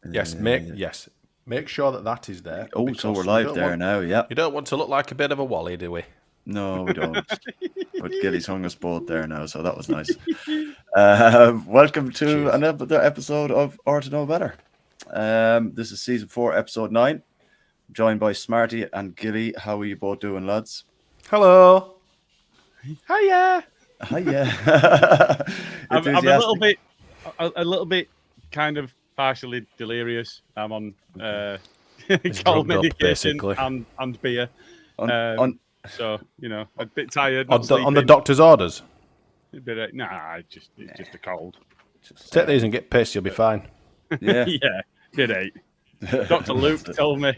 Yes, make sure that is there. Oh, so we're live there now. Yep. You don't want to look like a bit of a wally, do we? No, we don't. But Gilly's hung us both there now, so that was nice. Welcome to another episode of Orta Know Better. This is season 4, episode 9. I'm joined by Smarty and Gilly. How are you both doing, lads? Hello. Hiya. Hiya. I'm a little bit kind of partially delirious. I'm on cold medication and beer. So, a bit tired. On the doctor's orders? It's just a cold. Take these and get pissed, you'll be fine. Yeah. Yeah, it ain't. Dr. Lufc told me.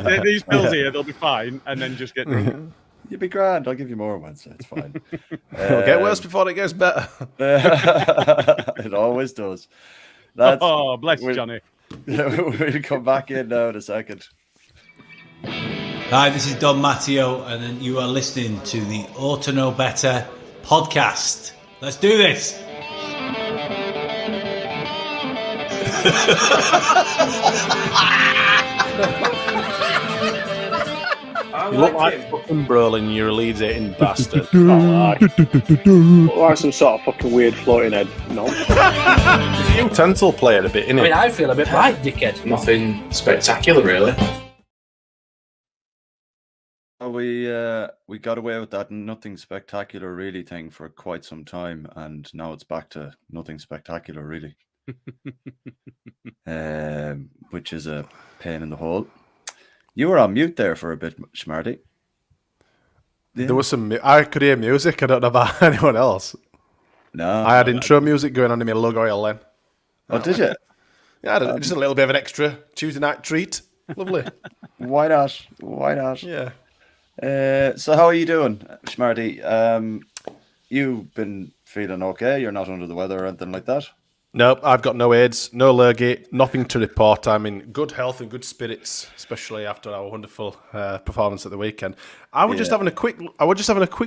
Take these pills here, they'll be fine, and then just get drunk. You'll be grand. I'll give you more ones. So it's fine. It'll get worse before it gets better. It always does. Bless Johnny. We'll come back in now in a second. Hi, this is Don Matteo, and you are listening to the Orta Know Better podcast. Let's do this. You look like fucking Brolin, you're a Leeds eating bastard. Look like some sort of fucking weird floating head. No. He's a utensil player a bit, innit? I mean, I feel a bit right, dickhead. Nothing spectacular, really. We got away with that nothing spectacular really thing for quite some time, and now it's back to nothing spectacular really, which is a pain in the hole. You were on mute there for a bit, Smarty. Yeah. There was some. I could hear music. I don't know about anyone else. No, I had intro music going on in my lug oil then. Oh, did you? Yeah, just a little bit of an extra Tuesday night treat. Lovely. Why not? Why not? Yeah. So how are you doing, Smarty? You've been feeling okay? You're not under the weather or anything like that? Nope, I've got no AIDS, no allergy, nothing to report. I'm in good health and good spirits, especially after our wonderful performance at the weekend. I was just having a quick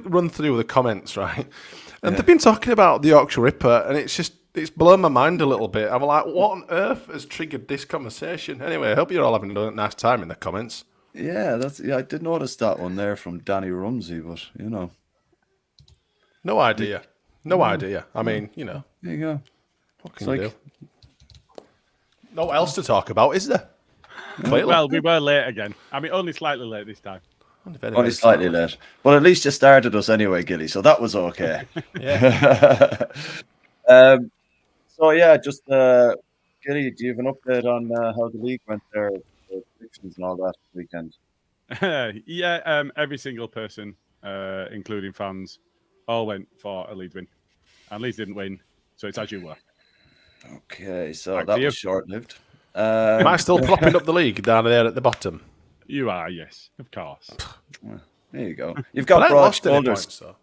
run through the comments, right? And they've been talking about the Yorkshire Ripper, and it's blown my mind a little bit. I'm like, what on earth has triggered this conversation? Anyway, I hope you're all having a nice time in the comments. Yeah, I did notice that one there from Danny Rumsey, but no idea. I mean, there you go. What can you do? No else to talk about, is there? Well, we were late again. I mean, only slightly late this time. Only slightly late. But at least you started us anyway, Gilly, so that was okay. Yeah. Just Gilly, do you have an update on how the league went there, the predictions and all that weekend? Every single person, including fans, all went for a Leeds win. And Leeds didn't win, so it's as you were. Okay, so that was short-lived. Am I still propping up the league down there at the bottom? You are, yes, of course. There you go. You've got broad shoulders. So.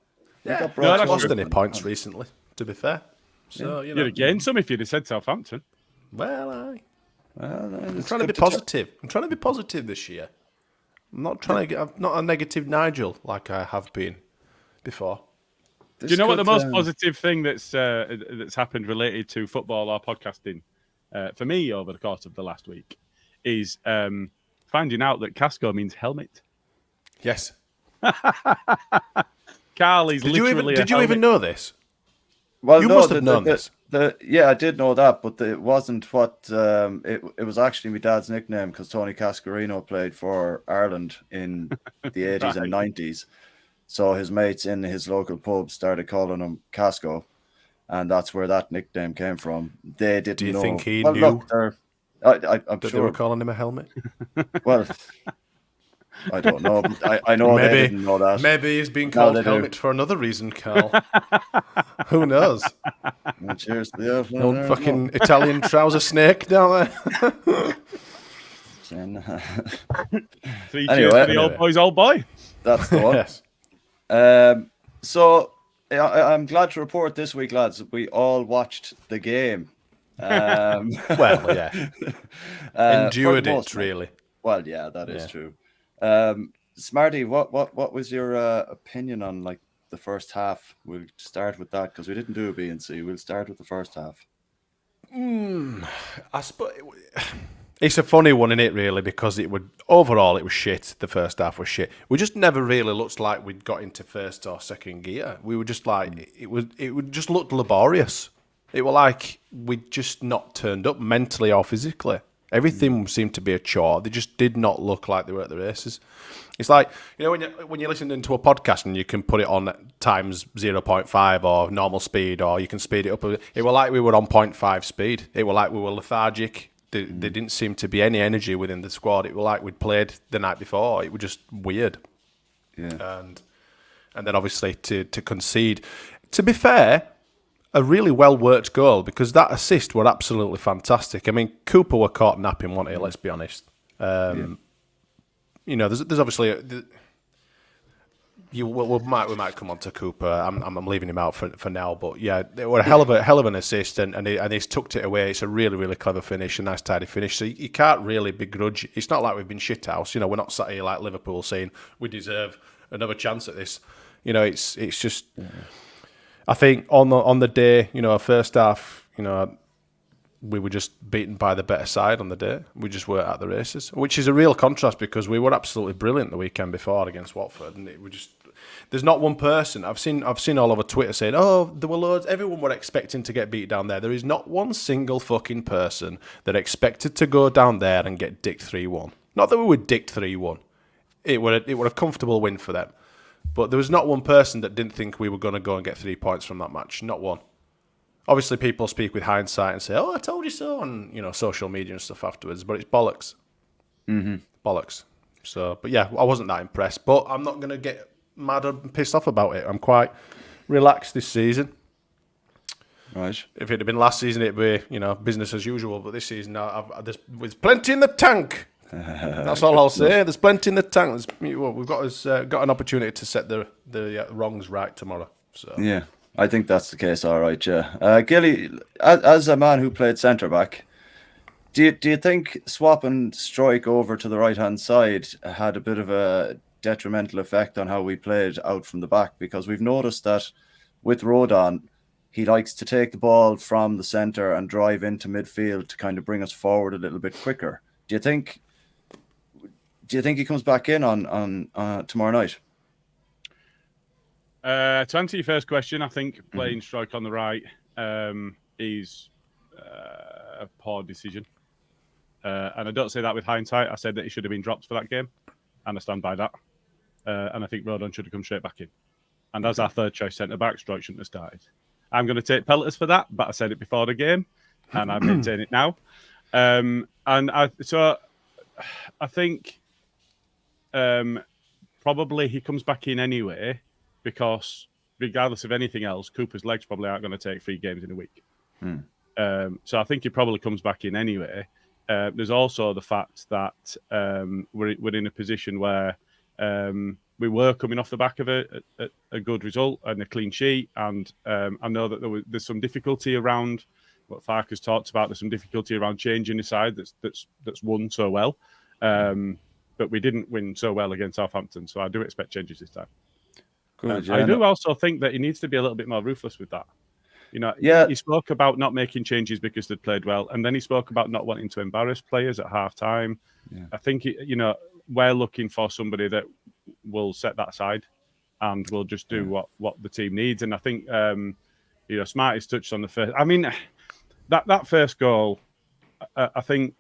Yeah, I haven't lost any points recently, to be fair. So you'd have gained some if you'd have said Southampton. I'm trying to be positive. I'm trying to be positive this year. I'm not a negative Nigel like I have been before. Do you know what the most positive thing that's happened related to football or podcasting for me over the course of the last week is finding out that casco means helmet. Yes. Karl is literally. Did you even know this? Well, you must have known this. I did know that, but it wasn't what it was actually my dad's nickname because Tony Cascarino played for Ireland in the 80s and 90s. So his mates in his local pub started calling him Casco, and that's where that nickname came from. They didn't know. Do you think he knew? I'm sure they were calling him a helmet? Well, I don't know. I know maybe, they didn't know that. Maybe he's been called helmet for another reason, Karl. Who knows? Well, cheers. Old fucking Italian trouser snake down there. Three cheers for the old boy's old boy. That's the one. Yes. So I'm glad to report this week, lads, we all watched the game. Well, yeah. Endured it, really. Well, yeah, that is true. Smarty, what was your opinion on like the first half? We'll start with that because we didn't do a B and C. We'll start with the first half. I suppose it's a funny one, isn't it? Really, because overall it was shit. The first half was shit. We just never really looked like we'd got into first or second gear. We were just like it just looked laborious. It was like we'd just not turned up mentally or physically. Everything seemed to be a chore. They just did not look like they were at the races. It's like, when you're listening to a podcast and you can put it on times 0.5 or normal speed, or you can speed it up. It was like we were on 0.5 speed. It was like we were lethargic. There didn't seem to be any energy within the squad. It was like we'd played the night before. It was just weird. Yeah. And then obviously to concede. To be fair, a really well-worked goal, because that assist were absolutely fantastic. I mean, Cooper were caught napping, wasn't he? Let's be honest. There's obviously... we might come on to Cooper. I'm leaving him out for now, but yeah, they were a hell of an assist, and he's tucked it away. It's a really, really clever finish, a nice tidy finish. So you can't really begrudge. It's not like we've been shithouse. We're not sat here like Liverpool saying we deserve another chance at this. It's just... I think on the day, first half, we were just beaten by the better side on the day. We just weren't at the races, which is a real contrast because we were absolutely brilliant the weekend before against Watford, and there's not one person I've seen all over Twitter saying, "Oh, there were loads." Everyone were expecting to get beat down there. There is not one single fucking person that expected to go down there and get dicked 3-1. Not that we were dicked 3-1. It were a comfortable win for them. But there was not one person that didn't think we were going to go and get 3 points from that match. Not one. Obviously, people speak with hindsight and say, "Oh, I told you so," on social media and stuff afterwards. But it's bollocks. Mm-hmm. Bollocks. So, but yeah, I wasn't that impressed. But I'm not going to get mad and pissed off about it. I'm quite relaxed this season. Right. If it had been last season, it'd be business as usual. But this season, there's plenty in the tank. That's all I'll say. There's plenty in the tank. We've got an opportunity to set the wrongs right tomorrow. So yeah, I think that's the case. All right, yeah. Gilly, as a man who played centre back, do you think swapping Strike over to the right hand side had a bit of a detrimental effect on how we played out from the back? Because we've noticed that with Rodon, he likes to take the ball from the centre and drive into midfield to kind of bring us forward a little bit quicker. Do you think he comes back in on tomorrow night? To answer your first question, I think playing Strike on the right is a poor decision. And I don't say that with hindsight. I said that he should have been dropped for that game, and I stand by that. And I think Rodon should have come straight back in. And as our third choice centre-back, Strike shouldn't have started. I'm going to take pelters for that, but I said it before the game, and I maintain it now. I think probably he comes back in anyway, because regardless of anything else, Cooper's legs probably aren't going to take 3 games in a week. So I think he probably comes back in anyway. There's also the fact that we're in a position where we were coming off the back of a good result and a clean sheet, and I know that there's some difficulty around what Fark has talked about. There's some difficulty around changing the side that's won so well. But we didn't win so well against Southampton, so I do expect changes this time. Good, I do also think that he needs to be a little bit more ruthless with that. He spoke about not making changes because they'd played well, and then he spoke about not wanting to embarrass players at half-time. Yeah. I think, we're looking for somebody that will set that aside and will just do what the team needs. And I think, Smarty's touched on the first... I mean, that first goal, I think...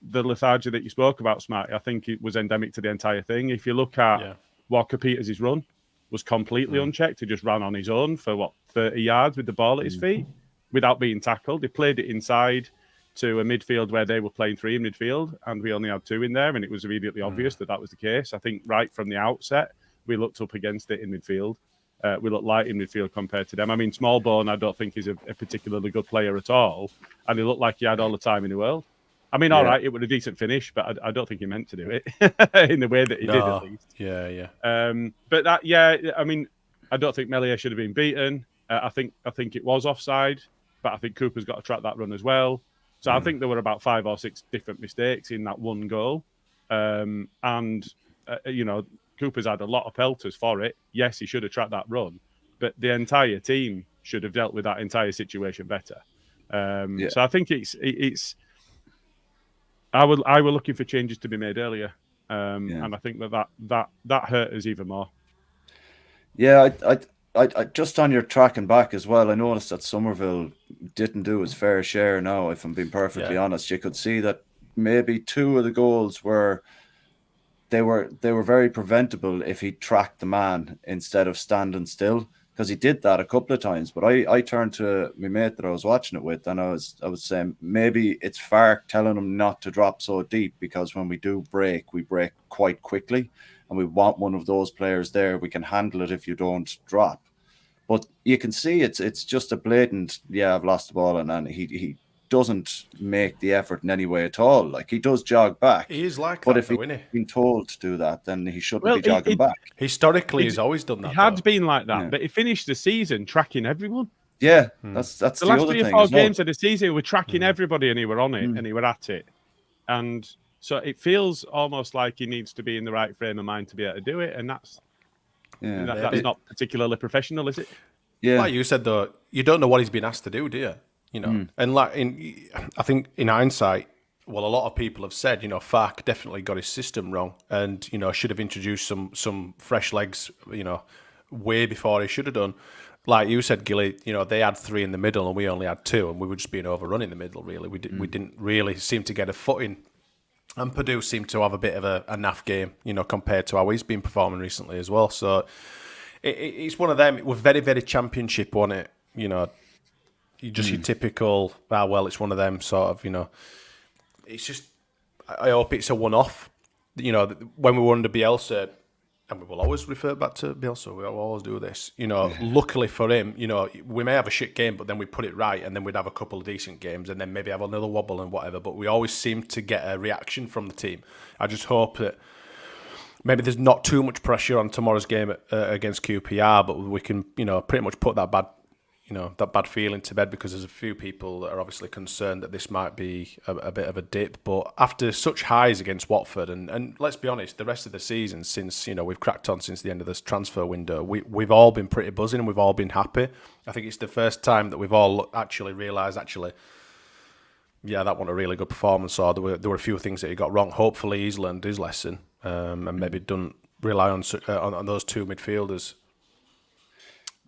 the lethargy that you spoke about, Smarty, I think it was endemic to the entire thing. If you look at Walker Peters' run, was completely unchecked. He just ran on his own for 30 yards with the ball at his feet without being tackled. He played it inside to a midfield where they were playing 3 in midfield, and we only had 2 in there, and it was immediately obvious that was the case. I think right from the outset, we looked up against it in midfield. We looked light in midfield compared to them. I mean, Smallbone, I don't think is a particularly good player at all, and he looked like he had all the time in the world. I mean, all right, it was a decent finish, but I don't think he meant to do it in the way that he did, at least. Yeah. But I mean, I don't think Meslier should have been beaten. I think it was offside, but I think Cooper's got to track that run as well. So I think there were about 5 or 6 different mistakes in that one goal. Cooper's had a lot of pelters for it. Yes, he should have tracked that run, but the entire team should have dealt with that entire situation better. So I think it's. I were looking for changes to be made earlier, and I think that hurt us even more. Yeah, I just on your tracking back as well, I noticed that Somerville didn't do his fair share now, if I'm being perfectly honest. You could see that maybe 2 of the goals were very preventable if he tracked the man instead of standing still, because he did that a couple of times. But I turned to my mate that I was watching it with, and I was saying maybe it's Fark telling him not to drop so deep, because when we do break, we break quite quickly, and we want one of those players there. We can handle it if you don't drop. But you can see it's just a blatant, I've lost the ball, and he doesn't make the effort in any way at all. Like, he does jog back. He is like but that, if though, he's isn't he? been told to do that, then he shouldn't be jogging back. Historically, he's always done that. He had been like that, but he finished the season tracking everyone. Yeah, that's the last other 3 or thing. 4 games of the season, he were tracking everybody, and he were on it, and he were at it. And so it feels almost like he needs to be in the right frame of mind to be able to do it, and that's not particularly professional, is it? Yeah, like you said, though, you don't know what he's been asked to do, do you? You know, and I think in hindsight, well, a lot of people have said, Fark definitely got his system wrong, and should have introduced some fresh legs, way before he should have done. Like you said, Gilly, they had 3 in the middle, and we only had 2, and we were just being overrun in the middle. Really, we didn't really seem to get a footing, and Purdue seemed to have a bit of a naff game, compared to how he's been performing recently as well. So it's one of them. It was very, very championship, wasn't it? Your typical, it's one of them sort of, it's just, I hope it's a one-off. When we were under Bielsa, and we will always refer back to Bielsa, we'll always do this. Luckily for him, we may have a shit game, but then we put it right, and then we'd have a couple of decent games, and then maybe have another wobble and whatever. But we always seem to get a reaction from the team. I just hope that maybe there's not too much pressure on tomorrow's game against QPR, but we can, pretty much put that bad feeling to bed, because there's a few people that are obviously concerned that this might be a bit of a dip. But after such highs against Watford, and let's be honest, the rest of the season, since we've cracked on since the end of this transfer window, we've all been pretty buzzing and we've all been happy. I think it's the first time that we've all actually realised, that wasn't a really good performance, or there were a few things that he got wrong. Hopefully he's learned his lesson, and maybe don't rely on those 2 midfielders,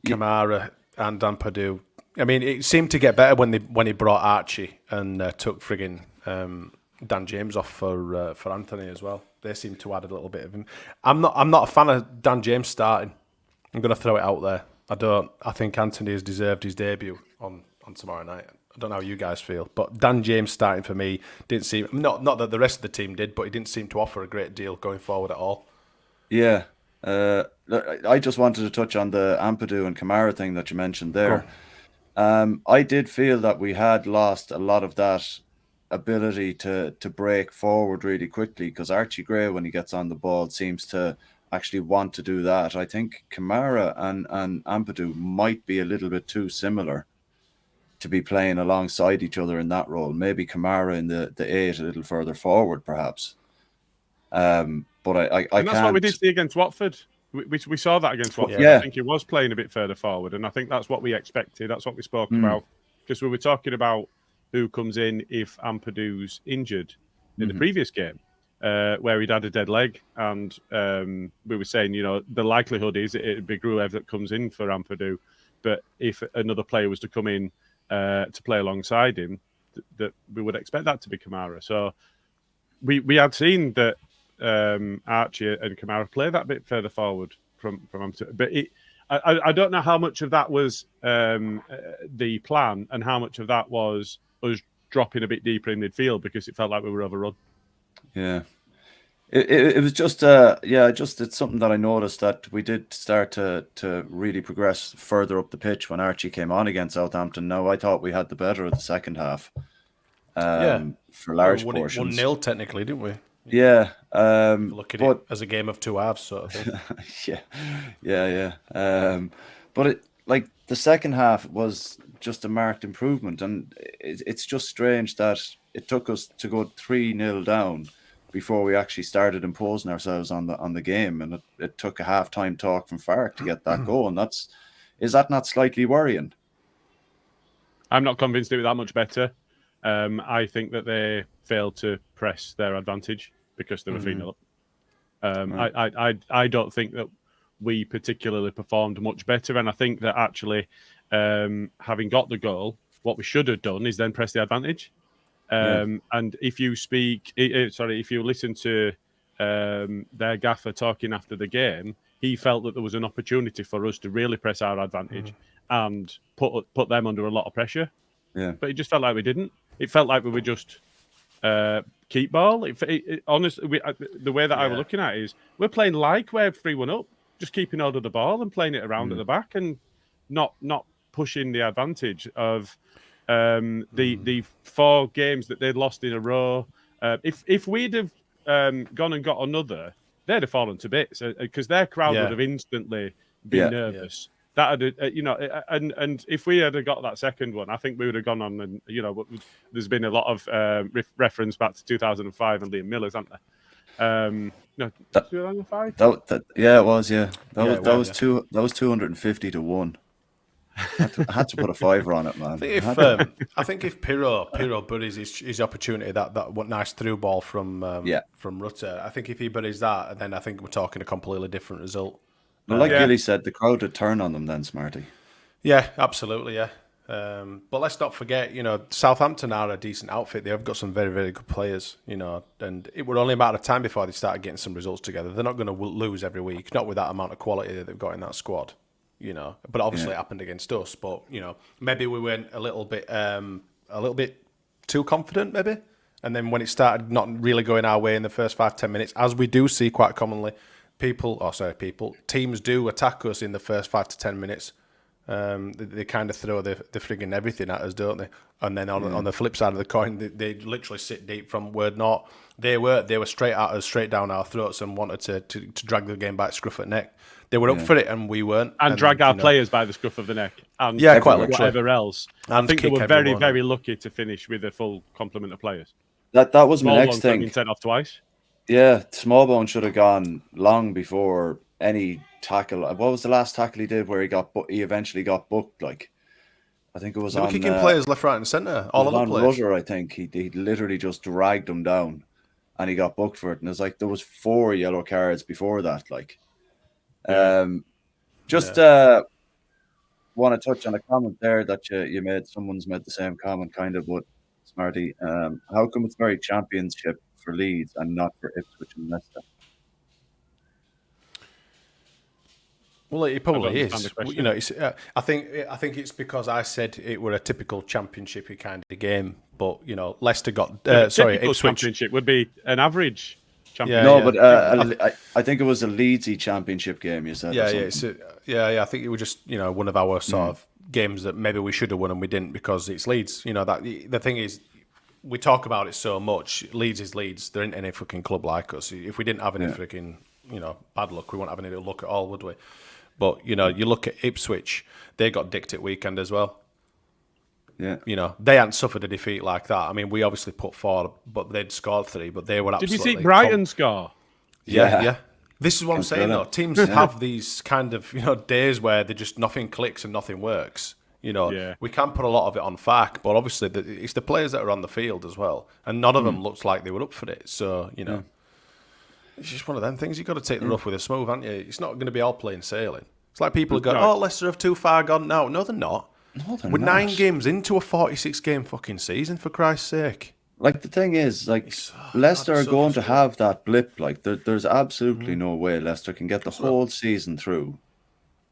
Kamara and Dan Purdue. I mean, it seemed to get better when he brought Archie and took friggin' Dan James off for Anthony as well. They seem to add a little bit of him. I'm not a fan of Dan James starting. I'm going to throw it out there. I think Anthony has deserved his debut on tomorrow night. I don't know how you guys feel, but Dan James starting for me didn't seem, not that the rest of the team did, but he didn't seem to offer a great deal going forward at all. Yeah. I just wanted to touch on the Ampadu and Kamara thing that you mentioned there. I did feel that we had lost a lot of that ability to break forward really quickly, because Archie Gray, when he gets on the ball, seems to actually want to do that. I think Kamara and Ampadu might be a little bit too similar to be playing alongside each other in that role. Maybe Kamara in the 8 a little further forward, perhaps. But I and that's what we did see against Watford. We saw that against Watford. Yeah. I think he was playing a bit further forward, and I think that's what we expected. That's what we spoke about, because we were talking about who comes in if Ampadu's injured in the previous game, where he'd had a dead leg, and we were saying, the likelihood is it'd be Gruev that comes in for Ampadu, but if another player was to come in to play alongside him, that we would expect that to be Kamara. So we had seen that Archie and Kamara play that bit further forward from Ampadu, but I don't know how much of that was the plan and how much of that was us dropping a bit deeper in midfield because it felt like we were overrun. Yeah. It was just it's something that I noticed, that we did start to really progress further up the pitch when Archie came on against Southampton. Now, I thought we had the better of the second half. For large portions. 1-0 technically, didn't we? Yeah. Look at it as a game of 2 halves, sort of thing. Yeah. But the second half was just a marked improvement, and it's just strange that it took us to go 3-0 down before we actually started imposing ourselves on the game, and it took a half-time talk from Fark to get that goal. And is that not slightly worrying? I'm not convinced it was that much better. I think that they failed to press their advantage because they were 3-0 up. I don't think that we particularly performed much better, and I think that actually, having got the goal, what we should have done is then press the advantage. And if you if you listen to their gaffer talking after the game, he felt that there was an opportunity for us to really press our advantage and put them under a lot of pressure. Yeah, but it just felt like we didn't. It felt like we were just keep ball. Honestly, the way that I was looking at it is we're playing like we're 3-1 up, just keeping hold of the ball and playing it around at the back and not pushing the advantage of the 4 games that they'd lost in a row. If we'd have gone and got another, they'd have fallen to bits because their crowd would have instantly been nervous. That and if we had got that second one, I think we would have gone on and there's been a lot of reference back to 2005 and Liam Miller's, hasn't there? No, 2005. It was. That was 250 to 1. I had to put a fiver on it, man. I think if Pirro buries his opportunity, that nice through ball from Rutter, I think if he buries that, then I think we're talking a completely different result. Well, like Gilly said, the crowd would turn on them then, Smarty. Yeah, absolutely, yeah. But let's not forget, Southampton are a decent outfit. They've got some very, very good players, and it were only a matter of time before they started getting some results together. They're not going to lose every week, not with that amount of quality that they've got in that squad, But obviously it happened against us. But, maybe we went a little bit too confident, maybe. And then when it started not really going our way in the first 5-10 minutes, as we do see quite commonly, teams do attack us in the first 5 to 10 minutes. They kind of throw the frigging everything at us, don't they? And then on the flip side of the coin, they literally sit deep from word not. They were straight at us, straight down our throats, and wanted to drag the game by scruff of neck. They were up for it, and we weren't. And drag our players by the scruff of the neck. And quite literally. Whatever else. And I think they were very, very lucky to finish with a full complement of players. That was my next thing. Been sent off twice. Yeah, Smallbone should have gone long before any tackle. What was the last tackle he did where he eventually got booked? I think it was on kicking players left, right, and centre. All of the players. Rutter, I think he literally just dragged him down, and he got booked for it. And it's there was 4 yellow cards before that. Want to touch on a comment there that you made. Someone's made the same comment, kind of, but Smarty. How come it's very championship for Leeds and not for Ipswich and Leicester? Well, it probably is. I think it's because I said it were a typical championship kind of game, but Leicester got Ipswich championship would be an average championship. But I think it was a Leedsy championship game. You said, I think it was just one of our sort of games that maybe we should have won and we didn't because it's Leeds. That the thing is. We talk about it so much. Leeds is Leeds. There ain't any fucking club like us. If we didn't have any freaking, bad luck, we wouldn't have any luck at all, would we? But, you look at Ipswich, they got dicked at weekend as well. Yeah. They hadn't suffered a defeat like that. I mean, we obviously put 4, but they'd scored 3, but they were absolutely... Did you see Brighton score? Yeah. This is what I'm saying, though. Teams have these kind of, days where just nothing clicks and nothing works. We can put a lot of it on Fark, but obviously it's the players that are on the field as well, and none of them looked like they were up for it. So it's just one of them things. You've got to take the rough with a smooth, haven't you? It's not going to be all plain sailing. It's like people go, "Oh, Leicester have too far gone now." No, they're not. We're 9 games into a 46-game fucking season, for Christ's sake. The thing is, Leicester are going to have that blip. There's absolutely no way Leicester can get the whole season through.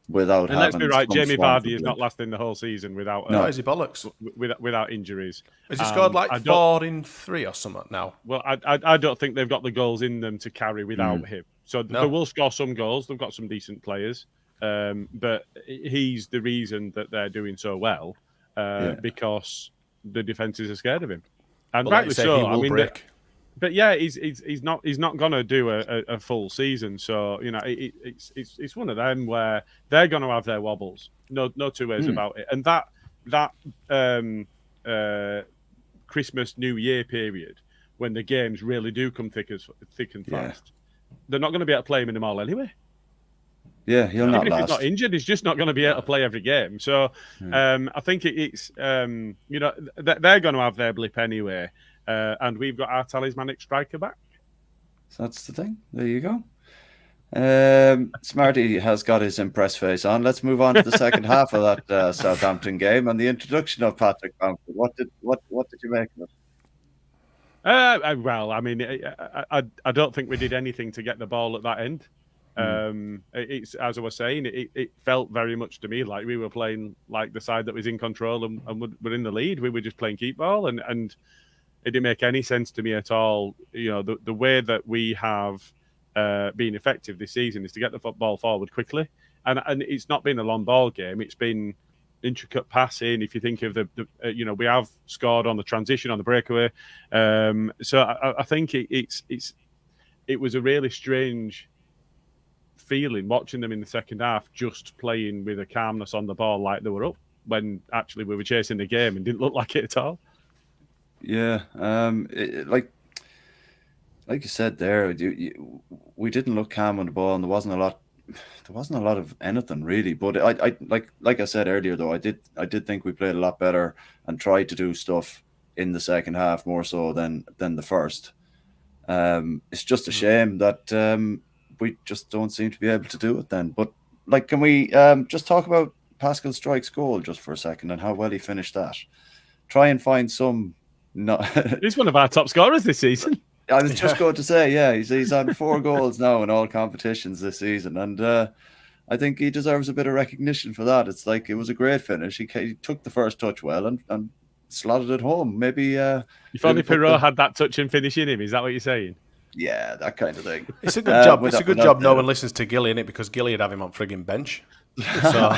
Without and let's be right, Jamie Vardy is not lasting the whole season without is he bollocks? Without injuries. Has he scored 4 in 3 or something now? Well, I don't think they've got the goals in them to carry without him. So they will score some goals. They've got some decent players, but he's the reason that they're doing so well because the defences are scared of him, and rightly so. I mean, but yeah, he's not gonna do a full season. So it's one of them where they're gonna have their wobbles. No 2 ways about it. And that Christmas New Year period when the games really do come thick and fast, they're not going to be able to play him in them all anyway. Yeah, he'll not Even if last. he's not injured, he's just not going to be able to play every game. So I think it's they're going to have their blip anyway, and we've got our talismanic striker back. So that's the thing. There you go. Smarty has got his impressed face on. Let's move on to the second half of that Southampton game and the introduction of Patrick Bamford. What did you make of it? Well, I mean, I don't think we did anything to get the ball at that end. It's as I was saying, it felt very much to me like we were playing like the side that was in control and were in the lead. We were just playing keep ball, and it didn't make any sense to me at all. The way that we have been effective this season is to get the football forward quickly, and it's not been a long ball game. It's been intricate passing. If you think of we have scored on the transition, on the breakaway. So I think it was a really strange feeling watching them in the second half, just playing with a calmness on the ball like they were up, when actually we were chasing the game and didn't look like it at all. Yeah, like you said there, we didn't look calm on the ball, and there wasn't a lot of anything really. But I like I said earlier, though, I did think we played a lot better and tried to do stuff in the second half more so than the first. It's just a shame that we just don't seem to be able to do it then. But like, can we just talk about Pascal Struijk's goal just for a second and how well he finished that? Try and find some. He's one of our top scorers this season. I was just going to say, yeah, he's had 4 goals now in all competitions this season, and I think he deserves a bit of recognition for that. It's like, it was a great finish. He took the first touch well and slotted it home. Maybe if only Pirot had that touch and finish in him. Is that what you're saying? Yeah, that kind of thing. It's a good job. It's a good job no one listens to Gilly, innit? Because Gilly would have him on frigging bench. So,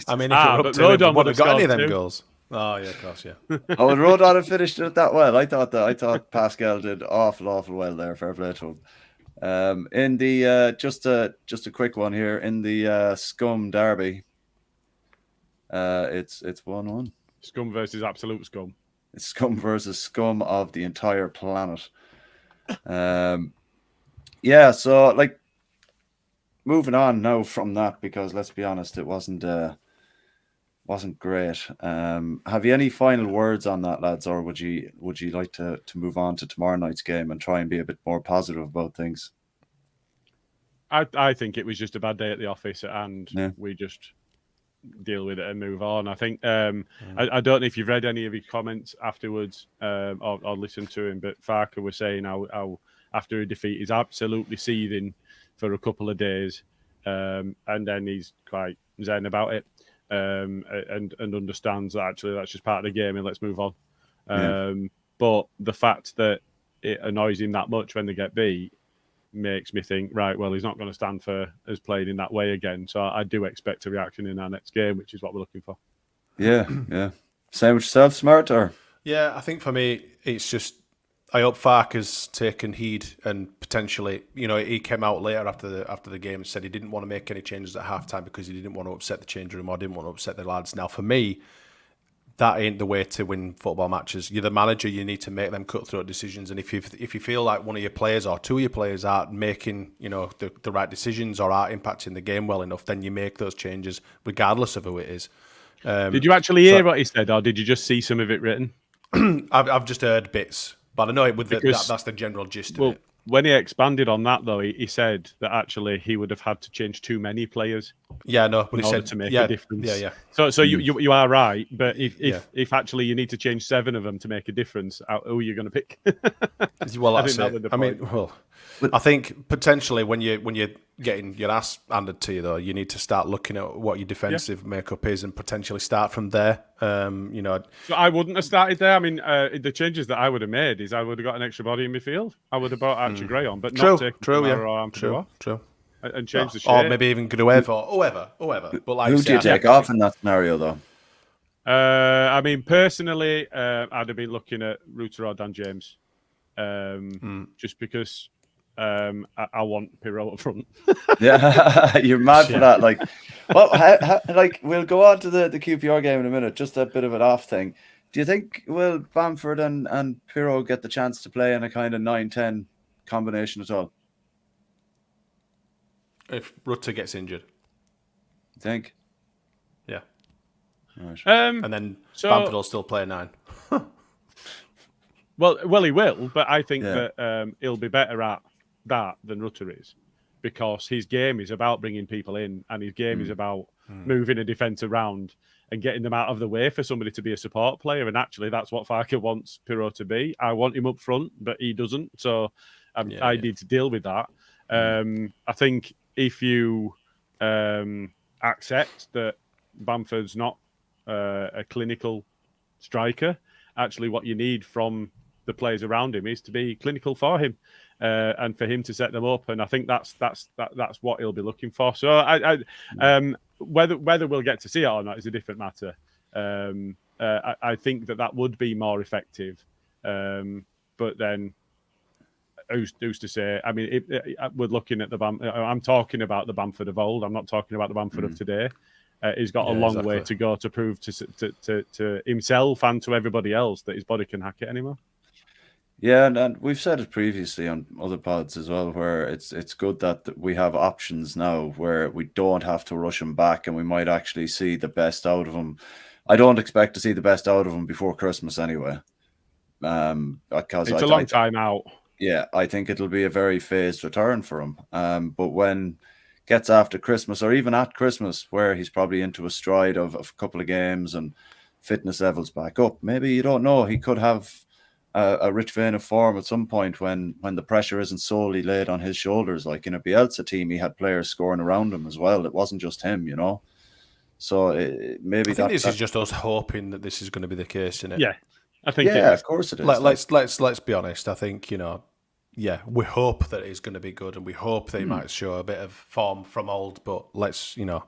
I mean, if you're up to him, would have got any of them goals. Oh yeah, of course, yeah. Oh, and Rodon had finished it that well. I thought Pascal did awful well there. Fair play to him. In the just a quick one here in the Scum derby. It's 1-1. Scum versus absolute scum. It's Scum versus scum of the entire planet. Yeah. So like, moving on now from that, because let's be honest, it wasn't great. Have you any final words on that, lads, or would you like to move on to tomorrow night's game and try and be a bit more positive about things? I think it was just a bad day at the office, and we just deal with it and move on. I think I don't know if you've read any of his comments afterwards or listened to him, but Farker was saying how after a defeat he's absolutely seething for a couple of days, and then he's quite zen about it. And understands that actually that's just part of the game and let's move on. But the fact that it annoys him that much when they get beat makes me think, right, well, he's not going to stand for us playing in that way again. So I do expect a reaction in our next game, which is what we're looking for. Yeah. Same with yourself, Smart? Or yeah, I think for me, it's just, I hope Farker's taken heed and potentially, he came out later after the game and said he didn't want to make any changes at halftime because he didn't want to upset the change room or didn't want to upset the lads. Now, for me, that ain't the way to win football matches. You're the manager, you need to make them cutthroat decisions. And if you feel like one of your players or two of your players aren't making, the right decisions or aren't impacting the game well enough, then you make those changes regardless of who it is. Did you actually hear what he said, or did you just see some of it written? I've just heard bits. But I know that's the general gist of it. When he expanded on that, though, he said that actually he would have had to change too many players. Yeah, no, but he said to make a difference. Yeah. So you are right, but if actually you need to change 7 of them to make a difference, who are you going to pick? Well, that's it. I think potentially when you're getting your ass handed to you, though, you need to start looking at what your defensive makeup is and potentially start from there. So I wouldn't have started there. I mean, the changes that I would have made is I would have got an extra body in midfield. I would have brought Archie Gray on, but not taken True. And change the shape. Or maybe even Gruev or whoever. But like who do you take off in that scenario, though? I mean, personally, I'd have been looking at Ruter or Dan James, just because I want Pirot up front. Yeah, you're mad for that. Like, well, we'll go on to the QPR game in a minute. Just a bit of an off thing. Do you think will Bamford and Pirot get the chance to play in a kind of 9-10 combination at all? If Rutter gets injured. You think? Yeah. Right. And then Bamford will still play 9. Well, he will, but I think that he'll be better at that than Rutter is, because his game is about bringing people in, and his game is about moving a defence around and getting them out of the way for somebody to be a support player. And actually, that's what Farking wants Pirot to be. I want him up front, but he doesn't. So I need to deal with that. I think if you accept that Bamford's not a clinical striker, actually what you need from the players around him is to be clinical for him, and for him to set them up. And I think that's what he'll be looking for. So whether we'll get to see it or not is a different matter. I think that would be more effective. But then who's to say? I mean, we're looking at I'm talking about the Bamford of old. I'm not talking about the Bamford of today. He's got a long way to go to prove to himself and to everybody else that his body can hack it anymore. Yeah, and we've said it previously on other pods as well, where it's good that we have options now where we don't have to rush him back, and we might actually see the best out of him. I don't expect to see the best out of him before Christmas anyway. Because it's a long time out. Yeah, I think it'll be a very phased return for him. But when gets after Christmas, or even at Christmas, where he's probably into a stride of a couple of games and fitness levels back up, maybe, you don't know, he could have a rich vein of form at some point when the pressure isn't solely laid on his shoulders. Like in a Bielsa team, he had players scoring around him as well. It wasn't just him, you know. So maybe I think this is just us hoping that this is going to be the case, isn't it? Yeah, I think. Yeah, of course it is. Let's be honest. I think, you know, yeah, we hope that he's going to be good, and we hope that he might show a bit of form from old. But let's, you know,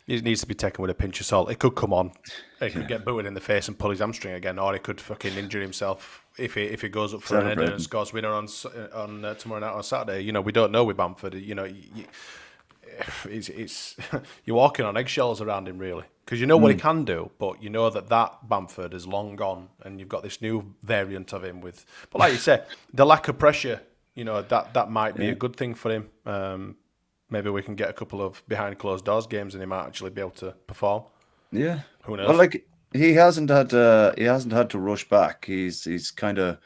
it needs to be taken with a pinch of salt. It could come on, he could get booted in the face and pull his hamstring again, or he could fucking injure himself if he goes up for an header and scores winner on tomorrow night on Saturday. You know, we don't know with Bamford. You know, it's you're walking on eggshells around him, really, because you know what he can do, but you know that Bamford is long gone, and you've got this new variant of him with. But like you said, the lack of pressure, you know, that might be a good thing for him. Maybe we can get a couple of behind closed doors games, and he might actually be able to perform. Yeah, who knows? Well, like he hasn't had to rush back. He's kind of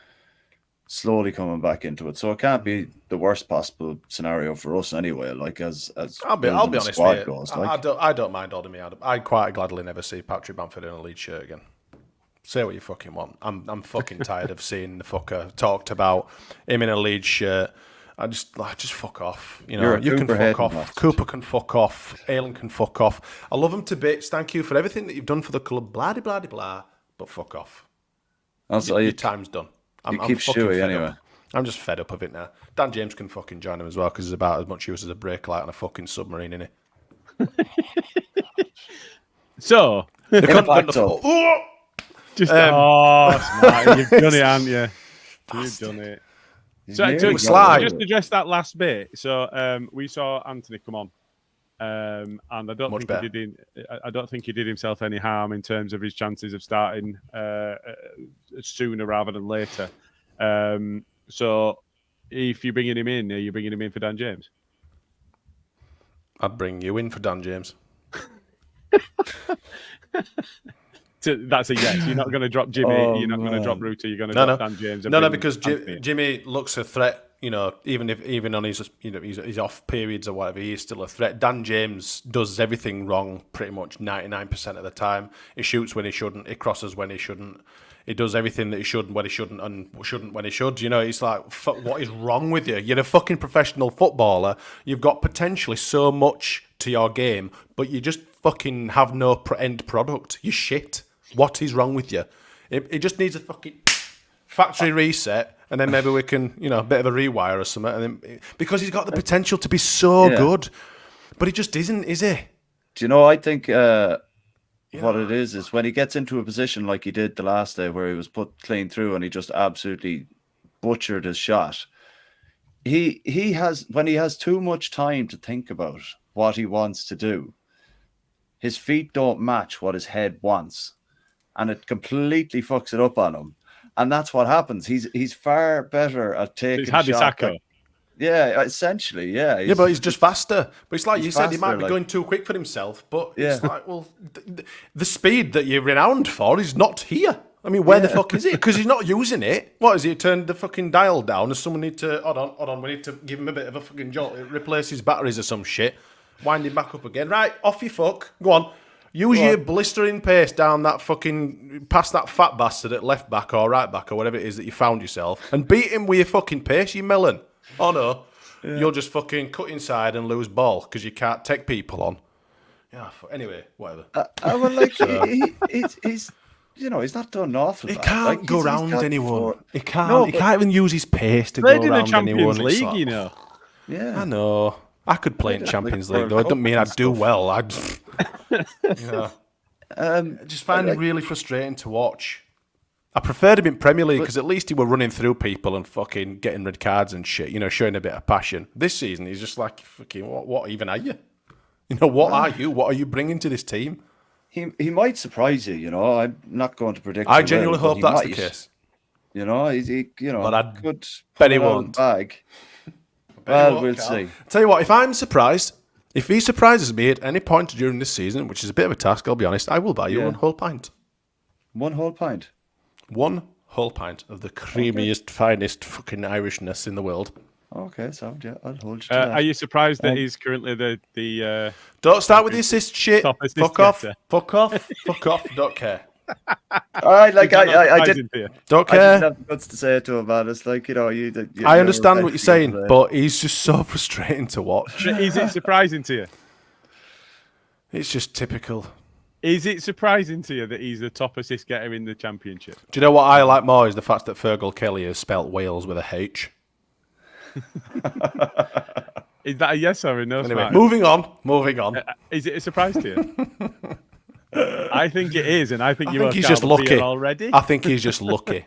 slowly coming back into it, so it can't be the worst possible scenario for us anyway. Like as I'll be honest with you, goes, I don't mind holding me out. I'd quite gladly never see Patrick Bamford in a Leeds shirt again. Say what you fucking want. I'm fucking tired of seeing the fucker talked about him in a Leeds shirt. I just fuck off. You know, you can fuck off. Bastard. Cooper can fuck off. Aylan can fuck off. I love him to bits. Thank you for everything that you've done for the club. Blah blah blah blah. But fuck off. Your time's done. I'm keep Shuey anyway. I'm just fed up of it now. Dan James can fucking join him as well, because he's about as much use as a brake light on a fucking submarine, isn't he? So, just Smarty, you've done it, haven't you? You've done it. So to just address that last bit. So we saw Anthony come on, and I don't think he did himself any harm in terms of his chances of starting sooner rather than later. So if you're bringing him in, are you bringing him in for Dan James? I'd bring you in for Dan James. That's a yes. You're not going to drop Jimmy. You're not going to drop Ruta. You're going to drop Dan James. No, because Jimmy looks a threat. You know, even on his his off periods or whatever, he is still a threat. Dan James does everything wrong pretty much 99% of the time. He shoots when he shouldn't. He crosses when he shouldn't. He does everything that he should when he shouldn't, and shouldn't when he should. You know, it's like, what is wrong with you? You're a fucking professional footballer. You've got potentially so much to your game, but you just fucking have no end product. You're shit. What is wrong with you? It just needs a fucking factory reset, and then maybe we can, you know, a bit of a rewire or something. And then, because he's got the potential to be so good, but he just isn't, is he? Do you know? I think what it is when he gets into a position like he did the last day, where he was put clean through and he just absolutely butchered his shot. He has, when he has too much time to think about what he wants to do, his feet don't match what his head wants. And it completely fucks it up on him, and that's what happens. He's far better at taking shots. Yeah, essentially, yeah. Yeah, but he's just faster. But it's like you said, he might faster, be like- going too quick for himself. But Yeah. it's like, well, the speed that you're renowned for is not here. I mean, where the fuck is it? Because he's not using it. What is he? Turned the fucking dial down? Does someone need to... Hold on. We need to give him a bit of a fucking jolt. Replace his batteries or some shit. Wind him back up again. Right, off you fuck. Go on. Use your blistering pace down that fucking... Past that fat bastard at left back or right back or whatever it is that you found yourself. And beat him with your fucking pace, you melon. Oh, no. Yeah. You'll just fucking cut inside and lose ball because you can't take people on. Yeah. Anyway, whatever. Well, like he's he's not done an awful. He lot. can't Like, go he's round got anyone. He can't. No, he but- can't even use his pace to go Played in around the Champions anyone. League, It's like, you know. Yeah, I know. I could play in Like Champions World League though. It doesn't mean Cup I'd and do stuff. well. I just find him really frustrating to watch. I preferred him in Premier League because at least he were running through people and fucking getting red cards and shit, showing a bit of passion. This season, he's just like, fucking, what even are you? What are you? What are you bringing to this team? he might surprise you. I'm not going to predict. I he genuinely will, hope but that's he the might. case. But I could bet he pull it out of the won't. Bag. But Well, what, we'll Karl? see. Tell you what, if I'm surprised, if he surprises me at any point during this season, which is a bit of a task, I'll be honest, I will buy you Yeah. one whole pint. 1 whole pint. One whole pint of the creamiest, finest fucking Irishness in the world. Okay, so yeah, I'll hold you to that. Are you surprised that he's currently the Don't start with the assist shit. top assist Fuck off. getter? Fuck off. Fuck off. Don't care. All right, like I surprising did. to you? Don't I didn't care. have the guts to say it to him, man. It's like you I understand what you're saying, but but he's just so frustrating to watch. Is it surprising to you? It's just typical. Is it surprising to you that he's the top assist getter in the Championship? Do you know what I like more is the fact that Fergal Kelly has spelt Wales with a H. Is that a yes or a no? Anyway, Smarty? moving on. Is it a surprise to you? I think it is, and I think I you think are he's just Karl lucky. already. I think he's just lucky.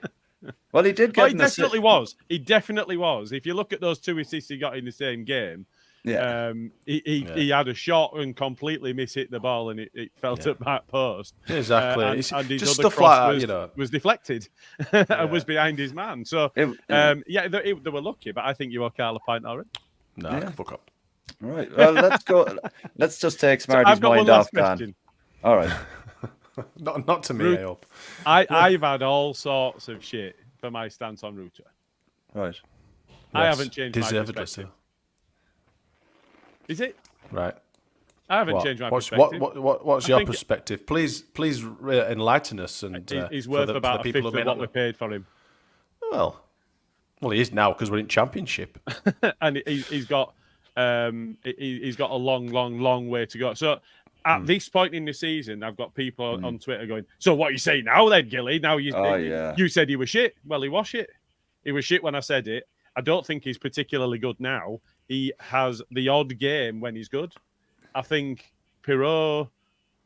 Well, he did Oh, get he an assist. definitely was. He definitely was. If you look at those 2 assists he got in the same game, Yeah. he had a shot and completely mishit the ball, and it fell to back post. Exactly. And It's his just other stuff cross like that, was deflected and was behind his man. So, they were lucky, but I think you are Karl a pint already. No, Yeah. fuck up. All right. Well, let's go. Let's just take Smarty's I've got one mind last off, Dan. question. All right. Not to me, I hope. I've had all sorts of shit for my stance on Ruta. Right. I Yes, haven't changed my deservedly perspective. so. Is it? Right. I haven't What? changed my What's, perspective. what's I your think- perspective? Please enlighten us. And He's for worth the about a people fifth who may of not what we know. paid for him. Well, he is now because we're in Championship. And he's got a long way to go. So at this point in the season, I've got people on Twitter going, "So what you say now, then, Gilly? Now you said he was shit. Well, he was shit. He was shit when I said it. I don't think he's particularly good now. He has the odd game when he's good. I think Pirot,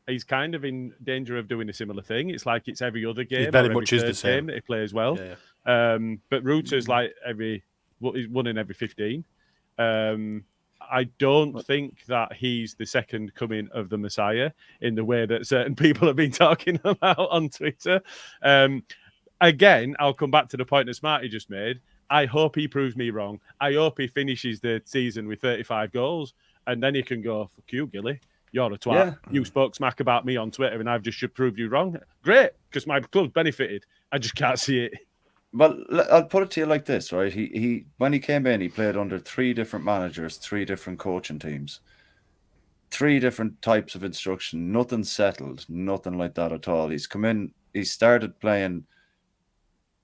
he's kind of in danger of doing a similar thing. It's like it's every other game. very or every much is the third same. game that he plays well. Yeah. But Ruta's like he's one in every 15. I don't think that he's the second coming of the Messiah in the way that certain people have been talking about on Twitter. Again, I'll come back to the point that Smarty just made. I hope he proves me wrong. I hope he finishes the season with 35 goals, and then he can go, "Fuck you, Gilly. You're a twat. Yeah. You spoke smack about me on Twitter, and I've just should prove you wrong." Great, because my club's benefited. I just can't see it. Well, I'll put it to you like this, right? He when he came in, he played under 3 different managers, 3 different coaching teams, 3 different types of instruction. Nothing settled, nothing like that at all. He's come in, he started playing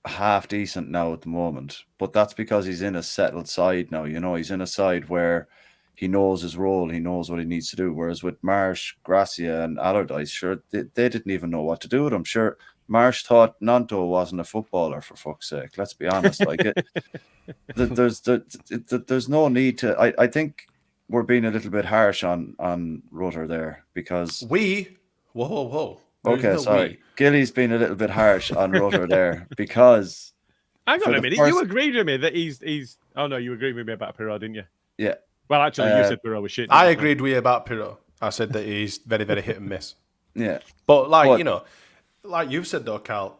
half decent now at the moment, but that's because he's in a settled side now. He's in a side where he knows his role, he knows what he needs to do. Whereas with Marsh, Gracia, and Allardyce, sure, they didn't even know what to do with him. Sure, Marsh thought Nanto wasn't a footballer, for fuck's sake. Let's be honest. Like there's no need to. I think we're being a little bit harsh on Rutter there because Whoa. There is okay, no sorry, we. Gilly's been a little bit harsh on Rutter there because Hang for on a the minute. first- You agreed with me that he's. Oh no, you agreed with me about Pirot, didn't you? yeah. Well, actually, you said Pirot was shit. I didn't you? agreed with you about Pirot. I said that he's very, very hit and miss. Yeah. But What? like you've said though, Karl,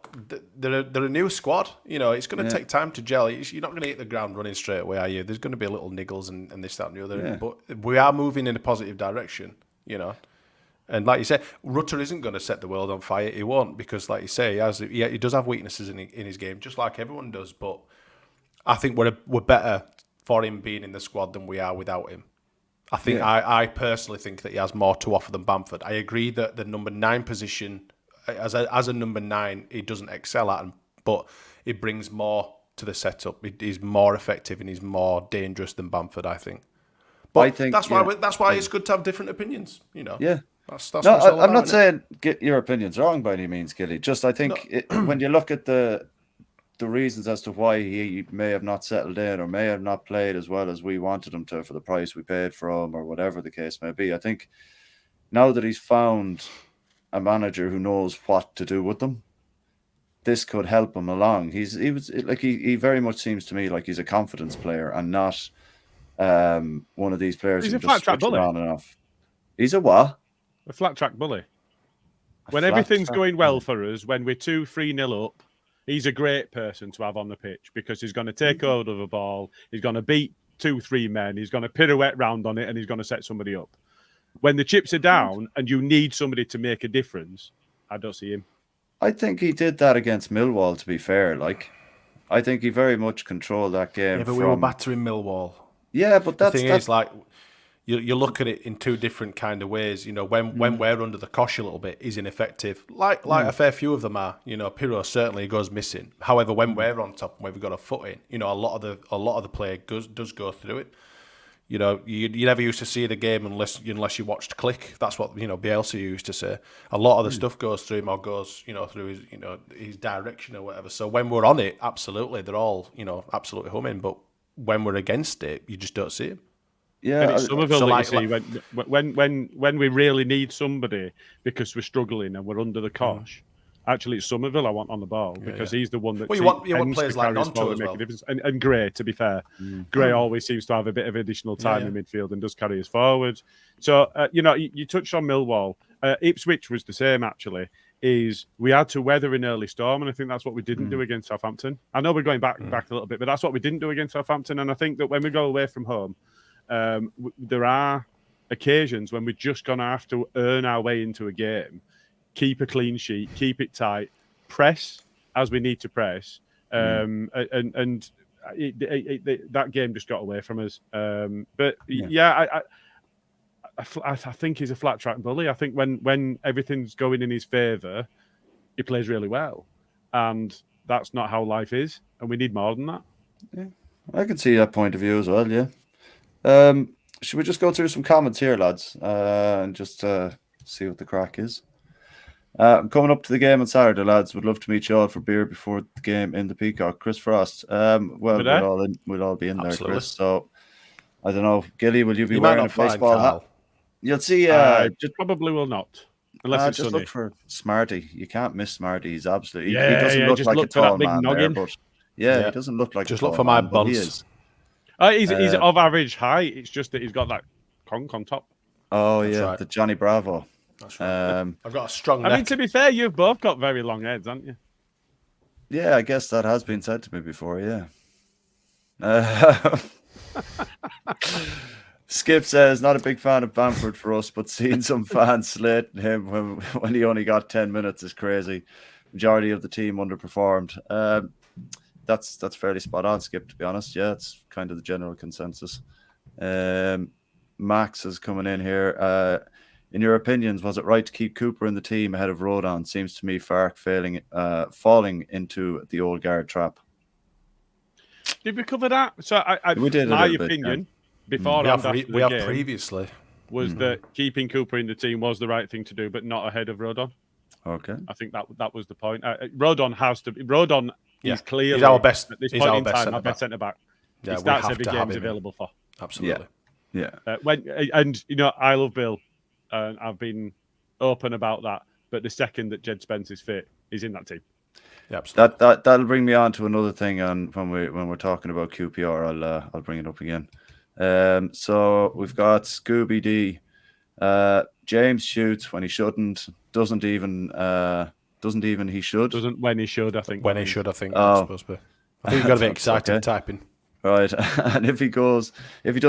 they're a new squad. It's going to take time to gel. You're not going to hit the ground running straight away, are you? There's going to be a little niggles and this, that, and the other. Yeah. But we are moving in a positive direction. And like you say, Rutter isn't going to set the world on fire. He won't, because, like you say, he does have weaknesses in his game, just like everyone does. But I think we're better for him being in the squad than we are without him. I think I personally think that he has more to offer than Bamford. I agree that the number 9 position, as a number 9, he doesn't excel at him, but he brings more to the setup. He's more effective and he's more dangerous than Bamford, I think. But I think, that's why it's good to have different opinions. Yeah. That's no, what it's all I'm about, not saying get your opinions wrong by any means, Gilly. Just I think when you look at the reasons as to why he may have not settled in or may have not played as well as we wanted him to for the price we paid for him or whatever the case may be, I think now that he's found a manager who knows what to do with them, this could help him along. He very much seems to me like he's a confidence player and not one of these players he's who a flat just track switch bully. on and off. He's a what? A flat track bully. When everything's going well for us, when we're 2-3-0 up, he's a great person to have on the pitch because he's going to take hold of a ball, he's going to beat 2-3 men, he's going to pirouette round on it, and he's going to set somebody up. When the chips are down and you need somebody to make a difference, I don't see him. I think he did that against Millwall, to be fair. I think he very much controlled that game. Yeah, but we were battering Millwall. Yeah, but the thing is, like, you look at it in two different kind of ways. When we're under the cosh a little bit, he's ineffective. Like a fair few of them are. Pirro certainly goes missing. However, when we're on top and we've got a foot in, a lot of the play does go through it. You never used to see the game unless you watched Click. That's what Bielsa used to say. A lot of the stuff goes through him or goes through his direction or whatever. So when we're on it, absolutely, they're all absolutely humming. But when we're against it, you just don't see him. Yeah, and it's Somerville that you see when we really need somebody because we're struggling and we're under the cosh. Actually, it's Somerville I want on the ball because he's the one that you want players like Nonto as well. And Gray, to be fair, Gray always seems to have a bit of additional time in midfield and does carry us forward. So you touched on Millwall. Ipswich was the same actually. Is we had to weather an early storm, and I think that's what we didn't do against Southampton. I know we're going back a little bit, but that's what we didn't do against Southampton. And I think that when we go away from home, there are occasions when we're just going to have to earn our way into a game, keep a clean sheet, keep it tight, press as we need to press, and that game just got away from us. I think he's a flat track bully. I think when everything's going in his favour, he plays really well, and that's not how life is, and we need more than that. Yeah, I can see that point of view as well. Yeah. Should we just go through some comments here, lads, and just see what the crack is? I'm coming up to the game on Saturday, lads. Would love to meet you all for beer before the game in the Peacock. Chris Frost. We'll all be in there, Chris. So I don't know, Gilly, will you be wearing a baseball hat? You'll see. Probably will not, unless it's just sunny. Look for Smarty. You can't miss Smarty. He's absolutely. Yeah, he doesn't look like a tall man there, but he doesn't look like. Just look for my buns. He's of average height. It's just that he's got that conch on top. Oh, that's right. The Johnny Bravo. That's right. I've got a strong neck. I mean, to be fair, you've both got very long heads, haven't you? Yeah, I guess that has been said to me before, yeah. Skip says, not a big fan of Bamford for us, but seeing some fans slating him when he only got 10 minutes is crazy. Majority of the team underperformed. That's fairly spot on, Skip, to be honest. Yeah, it's kind of the general consensus. Max is coming in here. In your opinions, was it right to keep Cooper in the team ahead of Rodon? Seems to me Fark falling into the old guard trap. Did we cover that? So we did. My opinion before we have previously was that keeping Cooper in the team was the right thing to do, but not ahead of Rodon. Okay, I think that was the point. Rodon has to be. Rodon is clearly he's our best. At this point in time, our best centre back. Yeah, he starts every game he's available for. Absolutely. Yeah. I love Bill. And I've been open about that. But the second that Jed Spence is fit, he's in that team. Yeah, absolutely. That'll bring me on to another thing. And when we're talking about QPR, I'll bring it up again. So we've got Scooby D. James shoots when he shouldn't. Doesn't even Doesn't even he should? Doesn't when he should, I think. When he should, I think. Oh. Supposed to be. I think you've got to be excited Okay. typing. Right. And if he does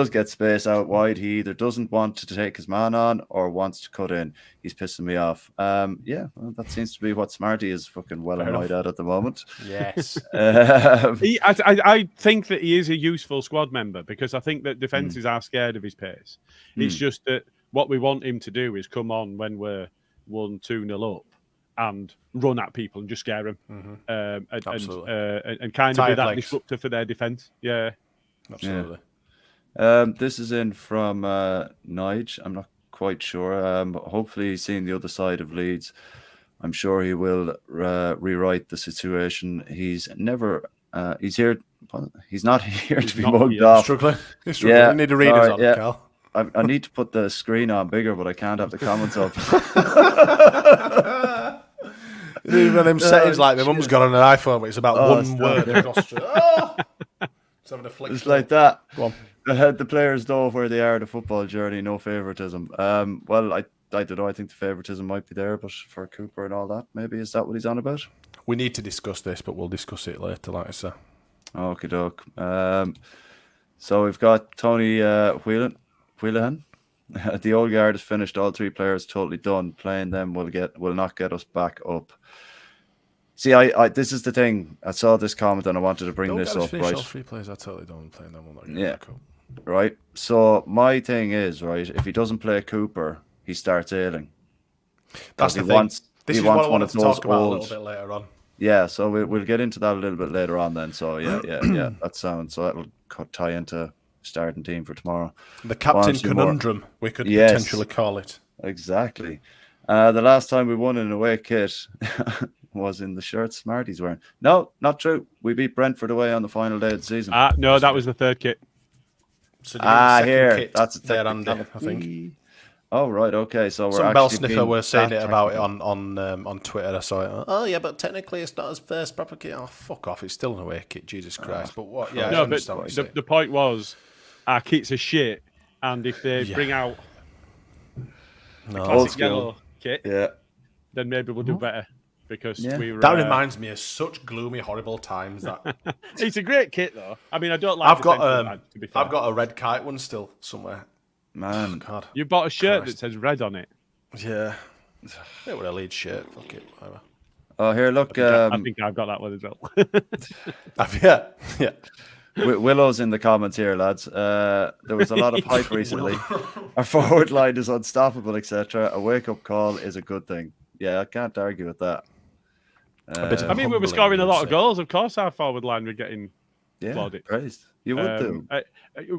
get space out wide, he either doesn't want to take his man on or wants to cut in. He's pissing me off. Yeah, well, that seems to be what Smarty is fucking well annoyed at the moment. Yes. I think that he is a useful squad member because I think that defences are scared of his pace. It's just that what we want him to do is come on when we're 1-2-0 up and run at people and just scare them, and kind of be that disruptor for their defence. Yeah, absolutely. Yeah. This is in from Nige. I'm not quite sure. Hopefully, he's seen the other side of Leeds. I'm sure he will rewrite the situation. He's never. He's here. He's not here to be mugged off. He's struggling. Yeah. We need to read his on, Karl. I need to put the screen on bigger, but I can't have the comments up. Even them settings like my mum's got on an iPhone, but it's about one word across. It's like that. Go on. The players know where they are in the football journey, no favouritism. Well, I don't know. I think the favouritism might be there, but for Cooper and all that, maybe is that what he's on about? We need to discuss this, but we'll discuss it later, like I say. Okie doke. So we've got Tony Whelan. The old guard is finished. All three players totally done. Playing them will not get us back up. See, I this is the thing. I saw this comment and I wanted to bring this up. Right, all three players are totally done. Playing them will not get back up. Right. So my thing is, right, if he doesn't play Cooper, he starts ailing. That's the thing. This is what I wanted to talk about a little bit later on. Yeah, so we'll get into that a little bit later on then. So yeah, that sounds so that'll tie into starting team for tomorrow. The captain conundrum, we could potentially call it. Exactly. The last time we won in an away kit was in the shirt Smarty's wearing. No, not true. We beat Brentford away on the final day of the season. No, that was the third kit. So here, kit that's there, Andy, I think. Oh right, okay. So we're some bell sniffer were saying it about it on Twitter. I saw it. Oh yeah, but technically it's not his first proper kit. Oh fuck off! It's still an away kit. Jesus Christ! But what? Yeah, no, but the point was our kits are shit, and if they bring out the classic yellow kit, then maybe we'll do better because we were. That reminds me of such gloomy, horrible times. That it's a great kit though. I mean, I don't like. I've got a red kite one still somewhere. Man, God, you bought a shirt that says red on it. Yeah, it was a Leeds shirt. Fuck it, whatever. Oh, here, look. I think I've got that one as well. Yeah. Willow's in the comments here, lads. There was a lot of hype recently. Our forward line is unstoppable, etc. A wake-up call is a good thing. Yeah, I can't argue with that. I mean, we were scoring a lot of goals. Of course, our forward line were getting applauded. Praised. You would do.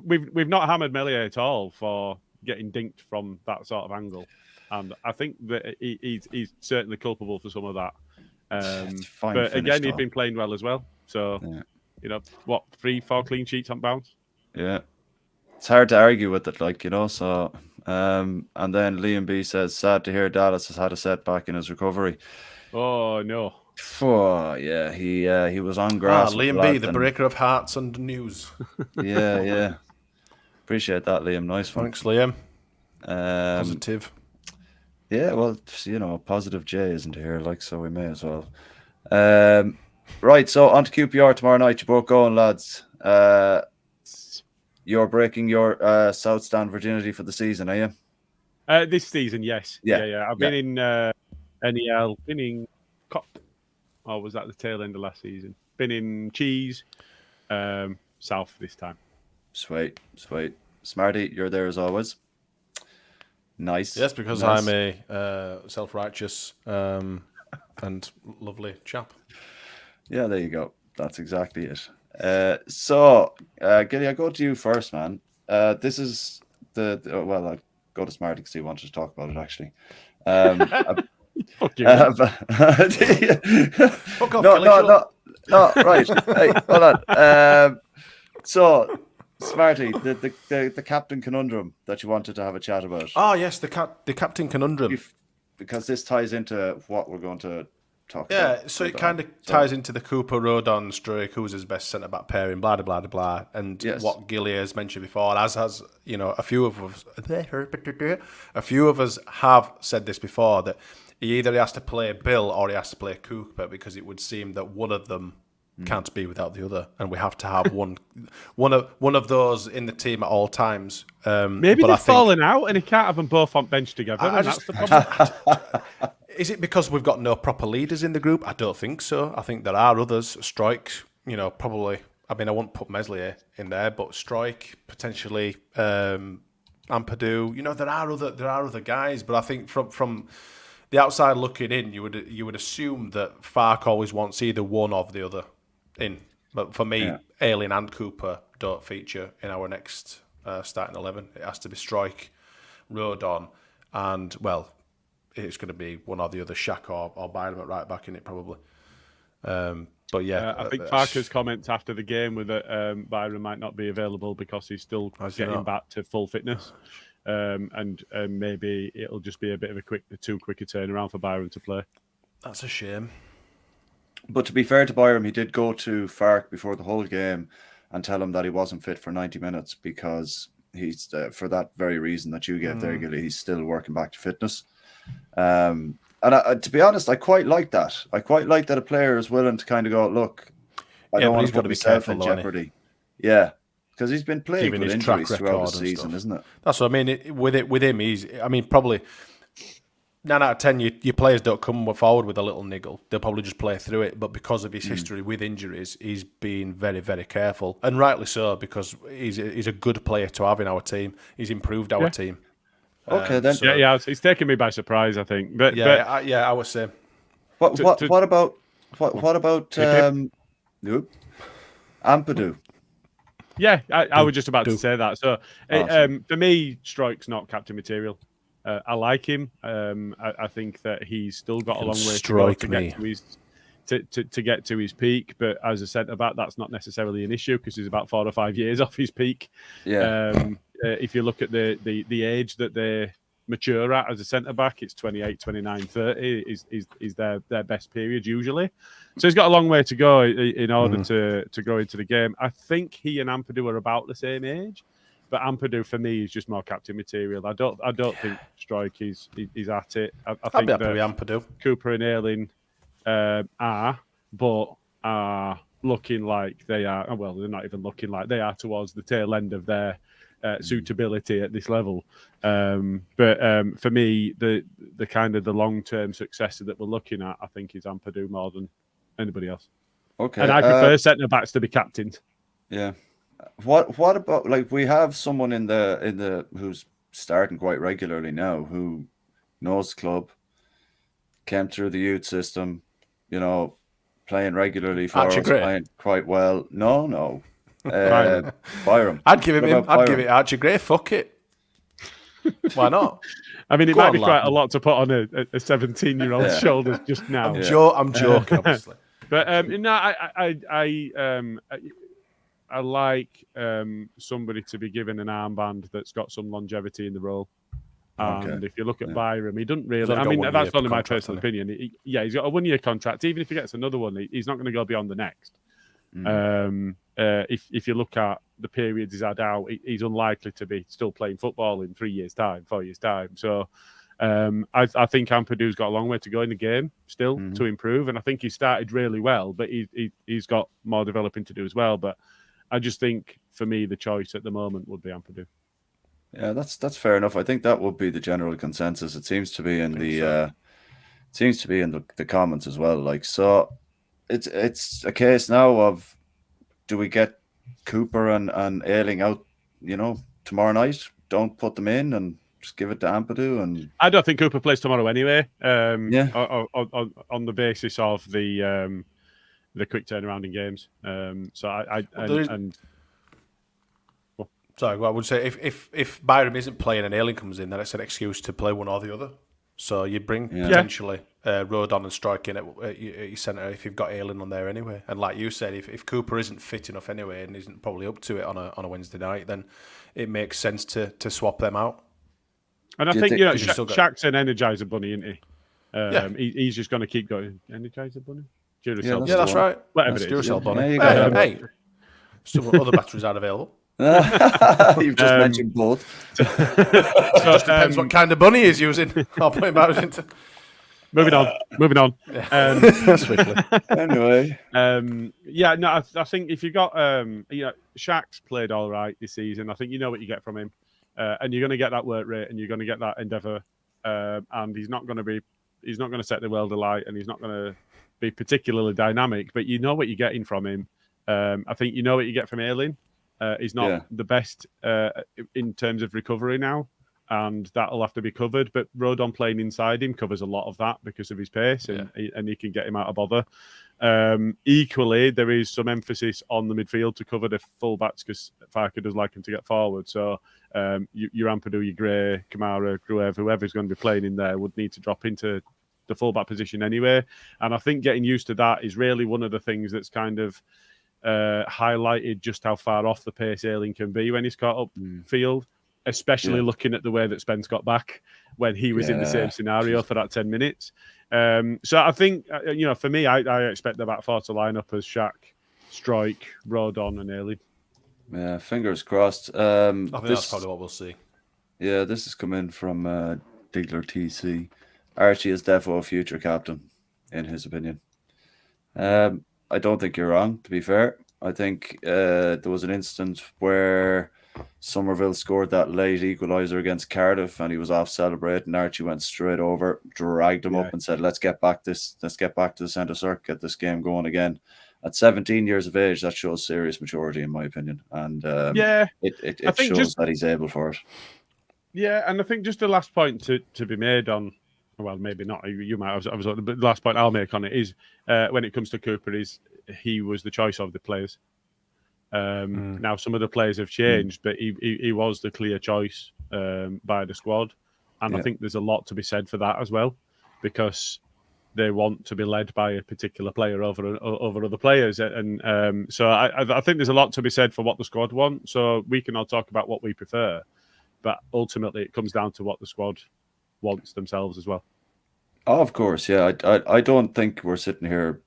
We've not hammered Melier at all for getting dinked from that sort of angle, and I think that he's certainly culpable for some of that. But again, he's been playing well as well. So, 3-4 clean sheets on bounce. Yeah, it's hard to argue with it, So, and then Liam B says, "Sad to hear Dallas has had a setback in his recovery." Oh no. Oh yeah, he was on grass. Liam B, the breaker of hearts and news. Yeah. Appreciate that, Liam. Nice one. Thanks, Liam. Positive. Yeah, well, positive J isn't here, so we may as well. Right, so on to QPR tomorrow night. You both going, lads. You're breaking your South Stand virginity for the season, are you? This season, yes. Yeah. I've been in NEL, been in Cop. Or was that the tail end of last season? Been in Cheese, South this time. Sweet. Smarty, you're there as always. Nice. Yes, because I'm a self-righteous and lovely chap. Yeah, there you go. That's exactly it. So, Gilly, I'll go to you first, man. This is I'll go to Smarty because he wanted to talk about it, actually. Fuck you. Fuck off, no, right. Hey, hold on. So, Smarty, the captain conundrum that you wanted to have a chat about. Oh, yes, the captain conundrum. Because this ties into what we're going to talk about. Yeah, so it kind of ties into the Cooper Rodon stroke, who's his best centre-back pairing, blah, blah, blah, blah, and what Gilly has mentioned before, as has, a few of us have said this before, that he has to play Bill or he has to play Cooper, because it would seem that one of them can't be without the other, and we have to have one of those in the team at all times. Maybe they've fallen out and he can't have them both on bench together. That's the problem. Is it because we've got no proper leaders in the group? I don't think so. I think there are others. Strike, probably. I mean, I wouldn't put Meslier in there, but Strike, potentially Ampadu. There are other guys, but I think from the outside looking in, you would assume that Fark always wants either one or the other in. But for me, Ayling and Cooper don't feature in our next starting 11. It has to be Strike, Rodon, and it's going to be one or the other, Shaq or Byram at right back in it probably. But yeah, I think Parker's comments after the game were that Byram might not be available because he's still getting back to full fitness, and maybe it'll just be a bit of a too quick a turnaround for Byram to play. That's a shame. But to be fair to Byram, he did go to Fark before the whole game and tell him that he wasn't fit for 90 minutes because he's for that very reason that you gave there, Gilly. He's still working back to fitness. And to be honest, I quite like that. I quite like that a player is willing to kind of go, look, I don't want to put myself in jeopardy. Yeah, because he's been playing with injuries throughout the season, isn't it? That's what I mean. With him, probably 9 out of 10, your players don't come forward with a little niggle. They'll probably just play through it. But because of his history with injuries, he's been very, very careful, and rightly so, because he's a good player to have in our team. He's improved our team. Okay, then. It's taken me by surprise, I think. But I would say. What about Ampadu? Yeah, I was just about to say that. So for me, Strike's not captain material. I like him. I think that he's still got a long way to go to get to his peak. But as a centre back, that's not necessarily an issue because he's about 4 or 5 years off his peak. Yeah. If you look at the age that they mature at as a centre back, it's 28, 29, 30 is their best period usually. So he's got a long way to go in order to grow into the game. I think he and Ampadu are about the same age, but Ampadu for me is just more captain material. I don't think Strike is at it. I think that Ampadu, Cooper and Ayling are looking like they are. Well, they're not even looking like they are towards the tail end of their suitability at this level. But for me, the kind of the long-term successor that we're looking at, I think, is Ampadu more than anybody else. Okay. And I prefer centre-backs to be captains. Yeah. What about, like, we have someone in the who's starting quite regularly now, who knows the club, came through the youth system, playing regularly for us, playing quite well. No. Byram. I'd give it Archie Gray. Fuck it. Why not? I mean, it might be quite a lot to put on a 17-year-old's shoulders just now. I'm joking, obviously. But I like somebody to be given an armband that's got some longevity in the role. And if you look at Byram, he doesn't really. I mean, that's only my personal opinion. He's got a 1-year contract. Even if he gets another one, he's not going to go beyond the next. If you look at the periods he's had out, he's unlikely to be still playing football in 3 years' time, 4 years' time. So I think Ampadu's got a long way to go in the game still to improve, and I think he started really well, but he's got more developing to do as well. But I just think for me the choice at the moment would be Ampadu. Yeah, that's fair enough. I think that would be the general consensus. It seems to be in the comments as well. Like, so it's a case now of, do we get Cooper and Ayling out, tomorrow night? Don't put them in and just give it to Ampadu. And I don't think Cooper plays tomorrow anyway. On the basis of the quick turnaround in games. Sorry, I would say if Byram isn't playing and Ayling comes in, then it's an excuse to play one or the other. So you'd bring potentially Rodon and Strike in at your centre if you've got Ayling on there anyway. And like you said, if Cooper isn't fit enough anyway and isn't probably up to it on a Wednesday night, then it makes sense to swap them out. And I think Shaq's an Energizer Bunny, isn't he? He's just going to keep going. Energizer Bunny? Duracell. Yeah, that's right. Whatever it is. Duracell Bunny. Hey, some other batteries are available. You've just mentioned both. So it just depends what kind of bunny he's using. I'll put him out into. Moving on. Swiftly. Anyway, I think if you got, Shaq's played all right this season. I think you know what you get from him, and you're going to get that work rate, and you're going to get that endeavour, and he's not going to set the world alight, and he's not going to be particularly dynamic. But you know what you're getting from him. I think you know what you get from Ayling. He's not the best in terms of recovery now, and that'll have to be covered. But Rodon playing inside him covers a lot of that because of his pace, and he can get him out of bother. Equally, there is some emphasis on the midfield to cover the full-backs because Farking does like him to get forward. So your Ampadu, your Gray, Kamara, Gruev, whoever's going to be playing in there would need to drop into the full-back position anyway. And I think getting used to that is really one of the things that's kind of highlighted just how far off the pace Ayling can be when he's caught up field, especially looking at the way that Spence got back when he was in the same scenario for that 10 minutes. So I think, for me, I expect the back four to line up as Shaq, Strike, Rodon and Ayling. Yeah, fingers crossed. I think that's probably what we'll see. Yeah, this is coming from Digler TC. Archie is defo a future captain, in his opinion. I don't think you're wrong, to be fair. I think there was an instance where Somerville scored that late equaliser against Cardiff and he was off celebrating. Archie went straight over, dragged him up and said, let's get back to the centre circuit, get this game going again. At 17 years of age, that shows serious maturity, in my opinion. And it shows that he's able for it. Yeah, and I think just the last point to be made on, well, maybe not, you might have, but the last point I'll make on it is when it comes to Cooper, he was the choice of the players. Now, some of the players have changed, but he was the clear choice by the squad. And I think there's a lot to be said for that as well, because they want to be led by a particular player over other players. And so I think there's a lot to be said for what the squad want. So we can all talk about what we prefer, but ultimately it comes down to what the squad wants themselves as well. Oh, of course, yeah. I don't think we're sitting here,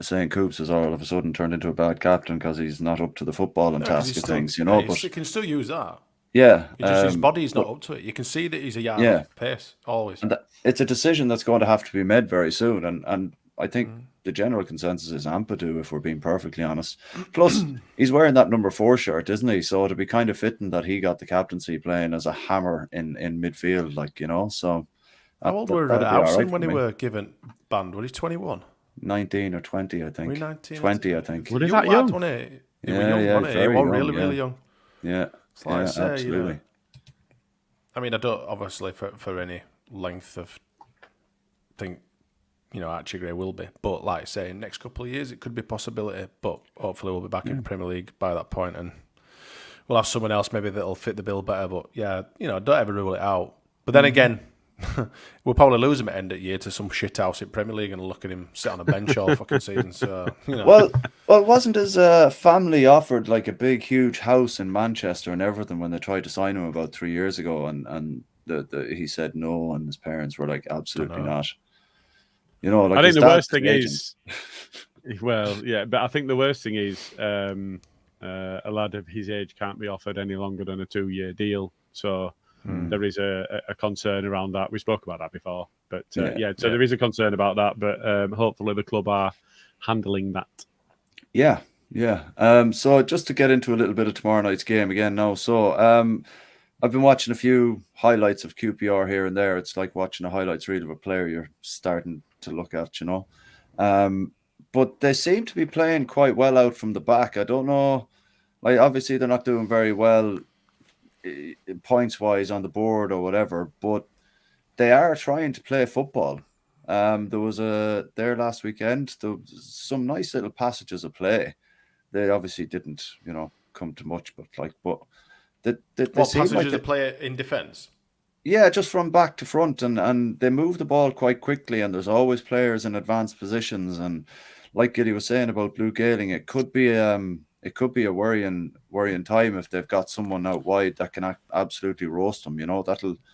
saying Coops has all of a sudden turned into a bad captain because he's not up to the football and task of things, But you can still use that. Yeah, his body's not up to it. You can see that he's a yard off pace always. And it's a decision that's going to have to be made very soon. And I think the general consensus is Ampadu, if we're being perfectly honest. Plus, he's wearing that number 4 shirt, isn't he? So it'd be kind of fitting that he got the captaincy playing as a hammer in midfield, So how old were Howson when he were given banned? Was he 21? 19 or 20, I think. Were 19? 20, I think. Were that young? He was really young. Yeah. It's like absolutely. I mean, I don't obviously for any length of think, Archie Gray will be, but like I say, next couple of years it could be a possibility. But hopefully we'll be back in the Premier League by that point, and we'll have someone else maybe that'll fit the bill better. But yeah, don't ever rule it out. But then again, we'll probably lose him at end of year to some shit house in Premier League and look at him sit on a bench all fucking season. So Well, wasn't his family offered like a big, huge house in Manchester and everything when they tried to sign him about 3 years ago, and he said no, and his parents were like, absolutely not. Like I think the worst thing is, but I think the worst thing is a lad of his age can't be offered any longer than a 2-year deal. So. There is a concern around that. We spoke about that before, but there is a concern about that. But hopefully the club are handling that. Yeah. So just to get into a little bit of tomorrow night's game again now. So I've been watching a few highlights of QPR here and there. It's like watching a highlights reel of a player you're starting to look at, But they seem to be playing quite well out from the back. I don't know. Like, obviously they're not doing very well points wise on the board or whatever, but they are trying to play football. There was there last weekend, there was some nice little passages of play. They obviously didn't, come to much, but what passages like of play in defence? Yeah, just from back to front, and they move the ball quite quickly, and there's always players in advanced positions. And like Gilly was saying about Luke Ayling, it could be a worrying time if they've got someone out wide that can absolutely roast them.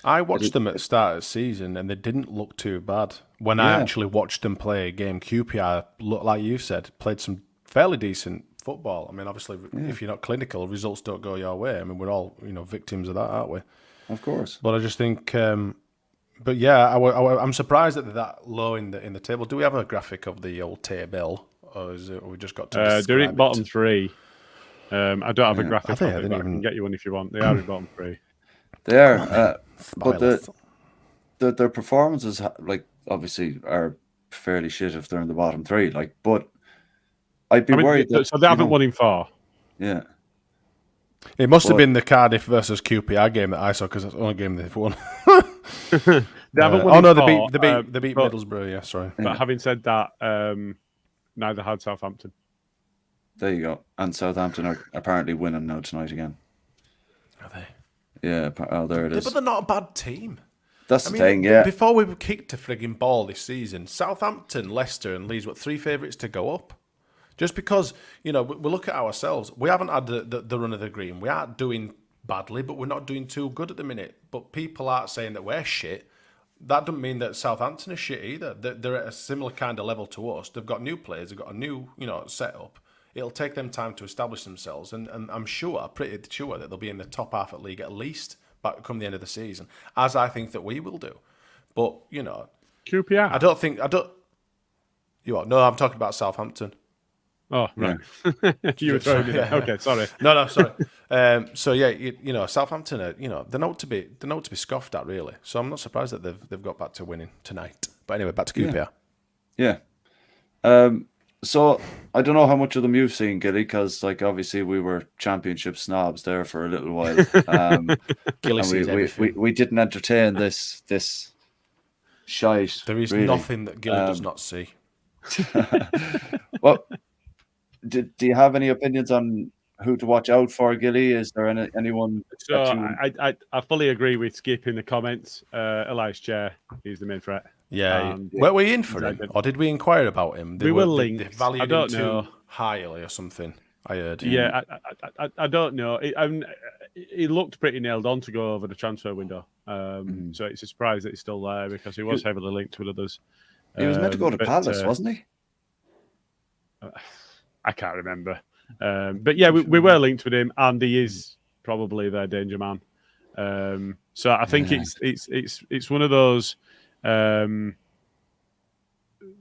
I watched them at the start of the season and they didn't look too bad. When I actually watched them play a game, QPR, like you said, played some fairly decent football. I mean, obviously, if you're not clinical, results don't go your way. I mean, we're all victims of that, aren't we? Of course. But I just think But yeah, I'm surprised that they're that low in the table. Do we have a graphic of the old table, or is it we just got to describe they're in bottom it? 3. I don't have a graphic of it, but I even... can get you one if you want. They are in bottom 3. They are, but their performances, like, obviously, are fairly shit if they're in the bottom 3. Like, but I'd be worried. So they haven't won in 4. Yeah. It must have been the Cardiff versus QPR game that I saw, because it's the only game they've won. They haven't won. They beat Middlesbrough. Yeah, sorry. But having said that, neither had Southampton. There you go. And Southampton are apparently winning now tonight again. Are they? Yeah. Oh, there it is. But they're not a bad team. That's the thing. Yeah. Before we kicked a frigging ball this season, Southampton, Leicester, and Leeds were 3 favourites to go up. Just because, we look at ourselves. We haven't had the run of the green. We aren't doing badly, but we're not doing too good at the minute. But people aren't saying that we're shit. That doesn't mean that Southampton is shit either. They're at a similar kind of level to us. They've got new players. They've got a new, setup. It'll take them time to establish themselves. And I'm pretty sure that they'll be in the top half of the league at least come the end of the season, as I think that we will do. But, QPR. No, I'm talking about Southampton. Oh, right. Yeah. You were throwing me there. Okay, sorry. No, sorry. So yeah, Southampton are, they're not to be scoffed at, really. So I'm not surprised that they've got back to winning tonight. But anyway, back to QPR. Yeah. So I don't know how much of them you've seen, Gilly, because obviously we were championship snobs there for a little while. Gilly sees everything. We didn't entertain this shite. There is really. nothing that Gilly does not see. Well, do you have any opinions on who to watch out for, Gilly? Is there anyone? So I fully agree with Skip in the comments. Elias Chair, he's the main threat. Yeah. Were we in for him, or did we inquire about him? We were linked. They valued I don't him know. too highly or something. I heard. Yeah, I don't know. He looked pretty nailed on to go over the transfer window. So it's a surprise that he's still there, because he was heavily linked with others. He was meant to go to Palace, wasn't he? I can't remember. But yeah, we were linked with him, and he is probably their danger man. So I think it's one of those.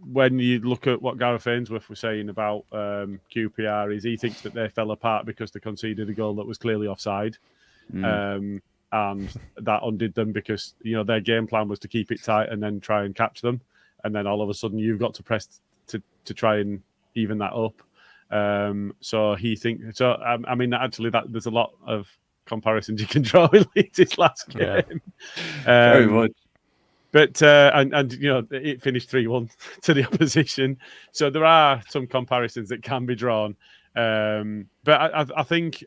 When you look at what Gareth Ainsworth was saying about QPR, is he thinks that they fell apart because they conceded a goal that was clearly offside, and that undid them, because their game plan was to keep it tight and then try and catch them, and then all of a sudden you've got to press to try and even that up. So he thinks so. I mean, actually, there's a lot of comparisons you can draw with Leeds' last game. Very much. But it finished 3-1 to the opposition. So there are some comparisons that can be drawn. But I think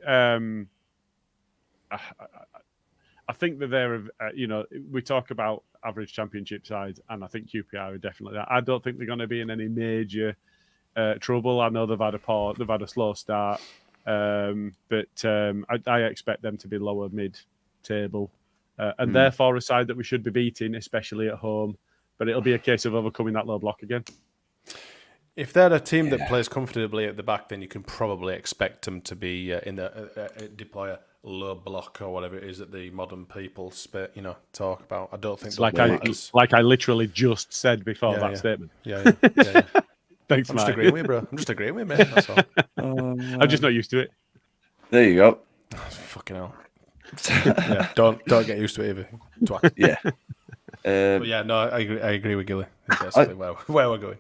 I think that they're we talk about average championship sides, and I think QPR are definitely that. I don't think they're going to be in any major trouble. I know they've had a slow start, but I expect them to be lower mid-table, and therefore a side that we should be beating, especially at home. But it'll be a case of overcoming that low block again. If they're a team that plays comfortably at the back, then you can probably expect them to be deploy a low block or whatever it is that the modern people talk about. I don't think like I literally just said before that statement. Yeah. Thanks, I'm just agreeing with you, bro. I'm just agreeing with you, mate. That's all. I'm just not used to it. There you go. Fucking hell. Yeah, don't get used to it either. Twat. Yeah. But yeah, no, I agree with Gilly. That's basically where we're going.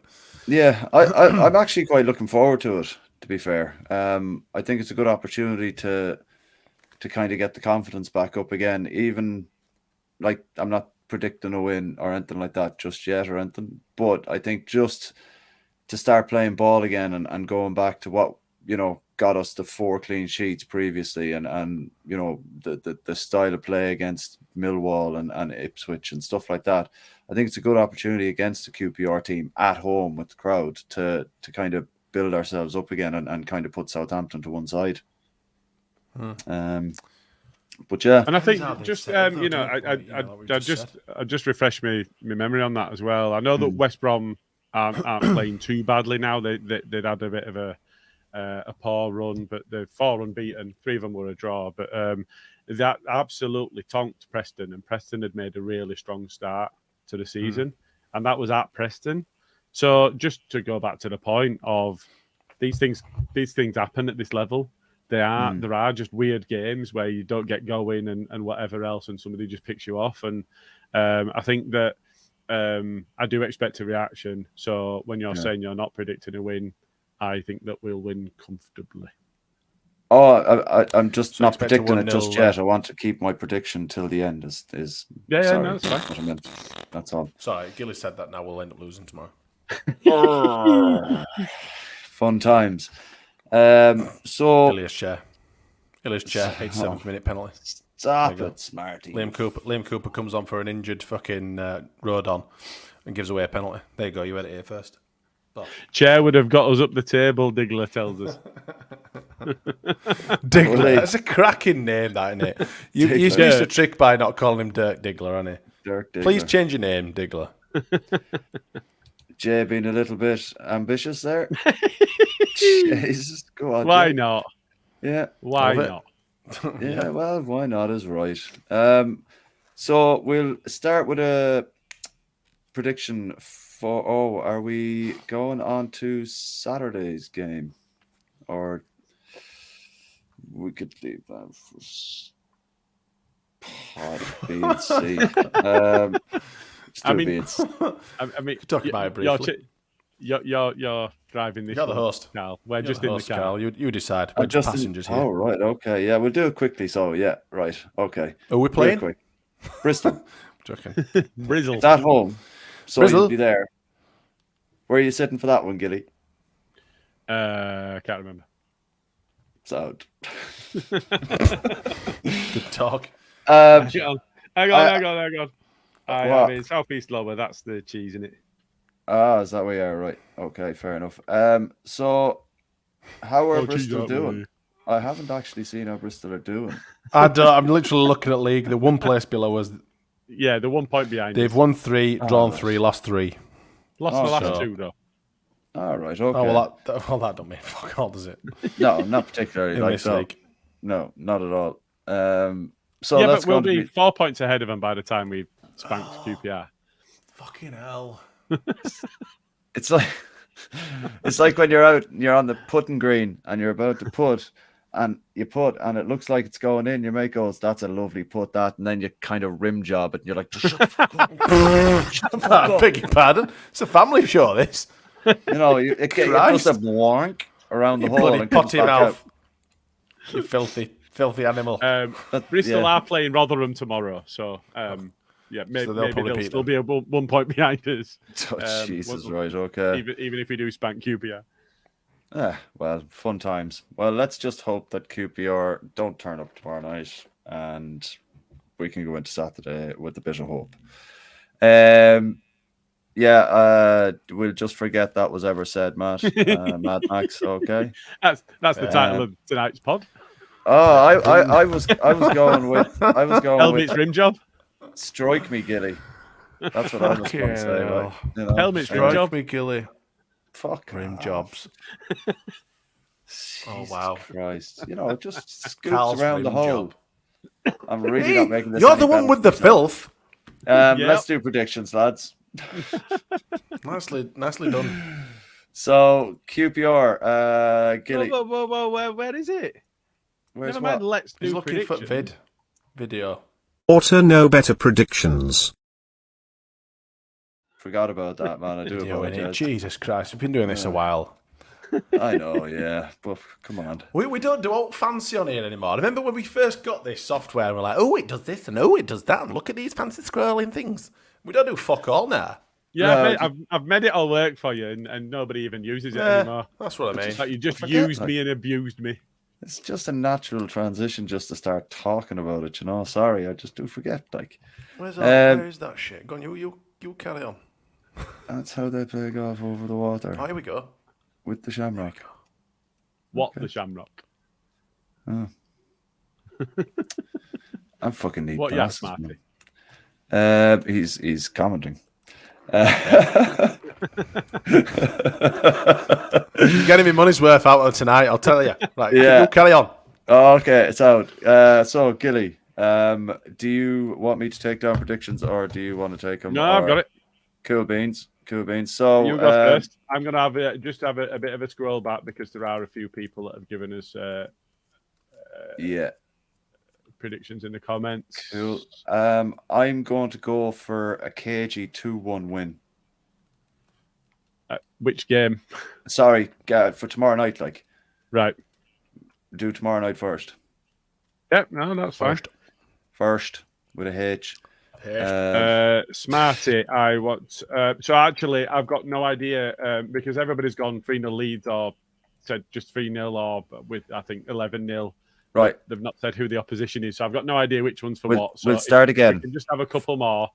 Yeah, I'm actually quite looking forward to it, to be fair. I think it's a good opportunity to kind of get the confidence back up again. Even, I'm not predicting a win or anything like that just yet or anything, but I think just to start playing ball again and going back to what, got us the 4 clean sheets previously, and the style of play against Millwall and Ipswich and stuff like that. I think it's a good opportunity against the QPR team at home with the crowd to kind of build ourselves up again and kind of put Southampton to one side. But yeah, and I think just I just refresh my memory on that as well. I know that West Brom aren't playing too badly now. They'd had a bit of a poor run, but they're 4 unbeaten. 3 of them were a draw. But that absolutely tonked Preston, and Preston had made a really strong start to the season, and that was at Preston. So just to go back to the point of these things happen at this level. There are just weird games where you don't get going and whatever else, and somebody just picks you off. And I think that I do expect a reaction. So when you're saying you're not predicting a win, I think that we'll win comfortably. Oh, I'm just not predicting it just yet. I want to keep my prediction till the end. Is no, sorry, that's fine. what I meant. That's all. Sorry, Gilly said that. Now we'll end up losing tomorrow. Fun times. So Gilly's chair, 87th minute penalty. Stop it, Smarty. Liam Cooper comes on for an injured fucking Rodon and gives away a penalty. There you go. You had it here first. Chair would have got us up the table, Diggler tells us. Diggler. That's a cracking name, that, isn't it? You used to trick by not calling him Dirk Diggler, hasn't he? Dirk Diggler. Please change your name, Diggler. Jay being a little bit ambitious there. Jesus, go on. Why Jay. not? Yeah. Why not? Yeah, well, why not is right. So we'll start with a prediction for. Are we going on to Saturday's game, or we could leave that for B and C? I mean, talk about it briefly. You're driving this. You're the host. Carl. We're just in the car. Carl. You decide. We're just passengers here. Oh, right. Okay. Yeah, we'll do it quickly. So, yeah, right. Okay. Are we playing? Quick. Bristol. Joking. Brizzle. It's at home. So Brizzle. you'll be there. Where are you sitting for that one, Gilly? Can't remember. It's out. Good talk. Hang on. I'm in South East Lower. That's the cheese, isn't it? Is that where you are? Right. Okay, fair enough. So how are Bristol doing? I haven't actually seen how Bristol are doing. I'm literally looking at league. The one place below us. Yeah, the 1 point behind. They've won 3, drawn 3, lost 3. Lost the last 2 though. All right. Okay. Oh that don't mean fuck all, does it? No, not particularly. In this league. No, not at all. So yeah, that's but we'll be 4 points ahead of them by the time we've spanked QPR. Fucking hell. It's like when you're on the putting green and you're about to put, and you put and it looks like it's going in. Your mate goes, "That's a lovely put, that," and then you kind of rim job it, and you're like, "Shut the fuck up." I beg your pardon. It's a family show. This. You know, it goes a blank around the hole and comes potty back mouth. out. You filthy animal. Bristol are playing Rotherham tomorrow, so yeah, maybe they'll still be 1 point behind us. Oh, Jesus, right, okay. Even if we do spank QPR. Well, fun times. Well, let's just hope that QPR don't turn up tomorrow night and we can go into Saturday with a bit of hope. We'll just forget that was ever said, Matt. Mad Max, okay. That's the title of tonight's pod. Oh, I was going with Helmet's rim job. Strike me, Gilly. That's what I was going to say. Right? You know, Helmet's rim job. Me, Gilly. Fuck rim jobs. Oh wow, Christ! You know, just scoops Carl's around the hole. I'm really not making this. You're the one with the filth. Let's do predictions, lads. Nicely done. So QPR, Gilly. Whoa, where is it? Where's Never what? mind, let's do He's looking for predictions. video. Orta know better predictions. Forgot about that, man. I do Video, apologize. Jesus Christ, we've been doing this a while. I know, yeah, but come on. We don't do all fancy on here anymore. Remember when we first got this software and we're like, oh, it does this and oh, it does that, and look at these fancy scrolling things. We don't do fuck all now. Yeah, I've made it all work for you, and nobody even uses it anymore. That's what I mean. Like you just used me and abused me. It's just a natural transition just to start talking about it, you know. Sorry, I just do forget. Like, where is that shit? Go on, you carry on. That's how they play golf over the water. Oh, here we go. With the Shamrock. What the Shamrock? Oh. I fucking need what glasses, Smarty? man. He's commenting. You're getting me money's worth out of tonight, I'll tell you. Right, yeah. you carry on. Oh, okay, it's out. So Gilly, Do you want me to take down predictions, or do you want to take them? No, I've got it. Cool beans. Cool beans. So you go first. I'm going to have a bit of a scroll back because there are a few people that have given us predictions in the comments. Cool. I'm going to go for a cagey 2-1 win. Which game? Sorry, for tomorrow night, like. Right. Do tomorrow night first. Yep, no, that's fine. First with a H. Smarty, I want. So actually, I've got no idea because everybody's gone 3-0 Leeds or said just 3-0 or with I think 11-0. Right. They've not said who the opposition is, so I've got no idea which one's for what. So we'll start again. We can just have a couple more.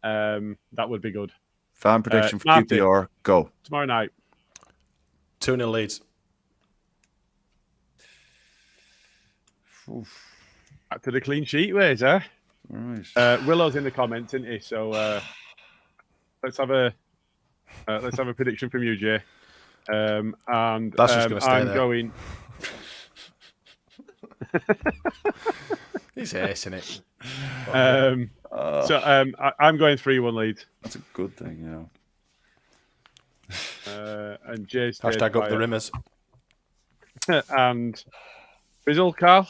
That would be good. Fan prediction for QPR. Go. Tomorrow night. 2-0 Leeds. Back to the clean sheet ways, eh? Right. Willow's in the comments, isn't he? So let's have a prediction from you, Jay. And that's just going to stay I'm there. going. He's acing it. I'm going 3-1 Leeds. That's a good thing, And Jay's hashtag up the Rimmers. And Frizzle, Karl.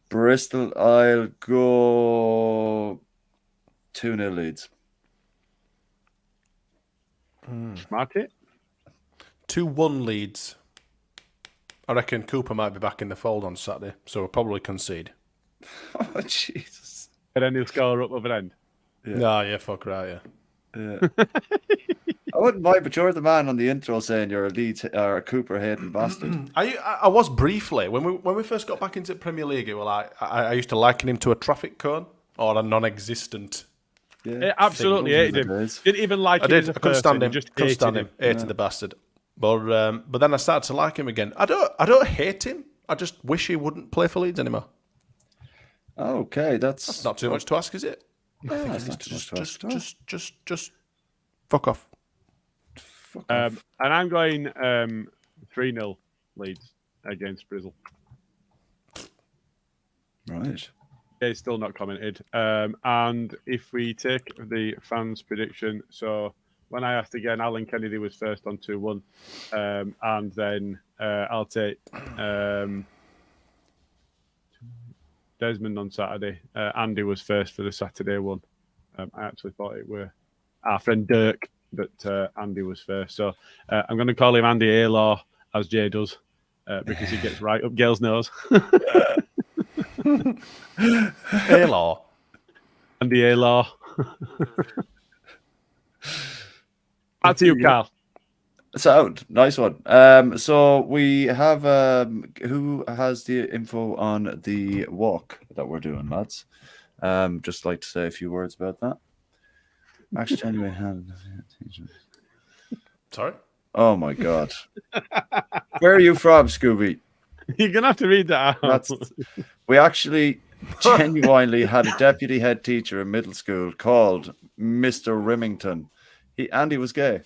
Bristol, I'll go 2-0 Leeds. Smarty. 2-1 Leeds. I reckon Cooper might be back in the fold on Saturday, so we'll probably concede. Oh, Jesus. And then he'll score up over end. Yeah, fuck right, yeah. I wouldn't mind, but you're the man on the intro saying you're a Leeds or a Cooper hating bastard. I was briefly when we first got back into Premier League. I used to liken him to a traffic cone or a non-existent. Yeah, absolutely hated him. Didn't even like him. I couldn't stand him. Just couldn't stand him. Hated the bastard. But then I started to like him again. I don't hate him. I just wish he wouldn't play for Leeds anymore. Okay, that's not too much to ask, is it? I think just fuck off. And I'm going 3-0 Leeds against Bristol. Right. It's still not commented. And if we take the fans' prediction, so when I asked again, Alan Kennedy was first on 2-1. And then I'll take Desmond on Saturday. Andy was first for the Saturday one. I actually thought it were our friend Dirk, but Andy was first. So I'm going to call him Andy A-Law, as Jay does, because he gets right up Gail's nose. A-Law. Andy A-Law. Back to you, Karl. Sound. Nice one. So we have who has the info on the walk that we're doing, lads? Just like to say a few words about that. Max January hand. Sorry? Oh my god. Where are you from, Scooby? You're gonna have to read that out. We actually genuinely had a deputy head teacher in middle school called Mr. Remington. Andy was gay.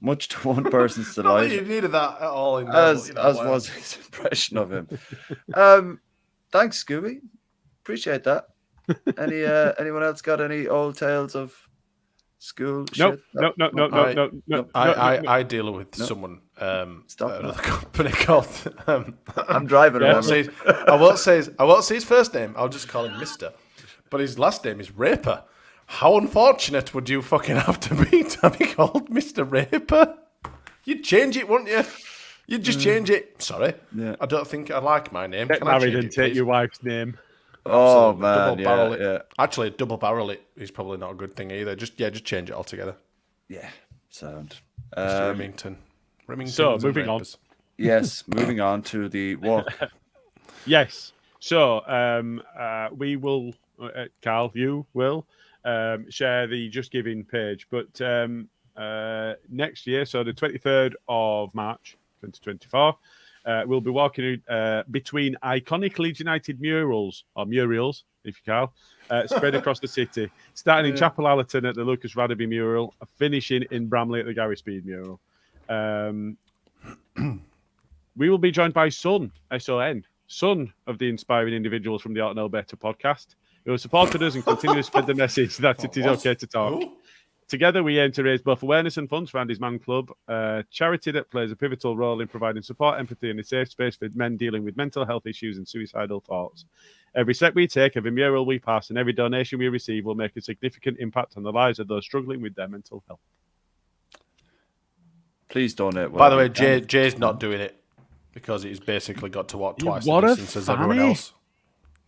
Much to one person's delight. You needed that at all. As was his impression of him. Thanks, Scooby. Appreciate that. Anyone else got any old tales of school shit? No. I deal with someone another company called I'm driving around. I won't say his first name, I'll just call him Mr. But his last name is Raper. How unfortunate would you fucking have to be called Mr. Raper? You'd change it, wouldn't you? You'd just change it. Sorry. Yeah. I don't think I like my name. Get married and take your wife's name. Oh, man. Yeah. Actually, double barrel it is probably not a good thing either. Just change it altogether. Yeah. Sound. Mr. Remington. So, moving on. Yes, moving on to the walk. Yes. So, we will, Karl, you will share the Just Giving page. But next year, so the 23rd of March, 2024, we'll be walking between iconic Leeds United murals, or murials, if you can, spread across the city, starting in Chapel Allerton at the Lucas Radaby mural, finishing in Bramley at the Gary Speed mural. We will be joined by Son, S-O-N, son of the inspiring individuals from the Orta No Better podcast, who have supported us and continue to spread the message that it is okay to talk. Ooh. Together, we aim to raise both awareness and funds for Andy's Man Club, a charity that plays a pivotal role in providing support, empathy, and a safe space for men dealing with mental health issues and suicidal thoughts. Every step we take, every mural we pass, and every donation we receive will make a significant impact on the lives of those struggling with their mental health. Please donate. By the way, Jay's not doing it because he's basically got to walk twice the distance as everyone else.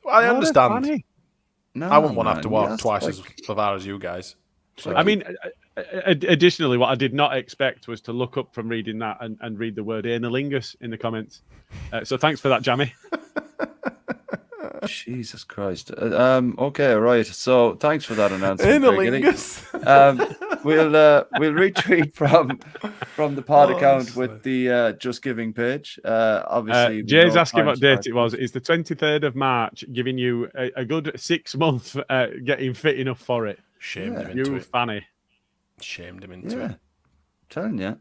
Well, I understand. No, I wouldn't want to have to man, walk twice as far as you guys. So. I mean, additionally, what I did not expect was to look up from reading that and read the word analingus in the comments. So thanks for that, Jammy. Jesus Christ. Okay, right. So thanks for that announcement. Analingus. We'll retweet from the pod account with the Just Giving page. Obviously, Jay's asking what date it was. It's the 23rd of March, giving you a good 6 months getting fit enough for it. Shamed him into it. Fanny. Shamed him into it. Telling you.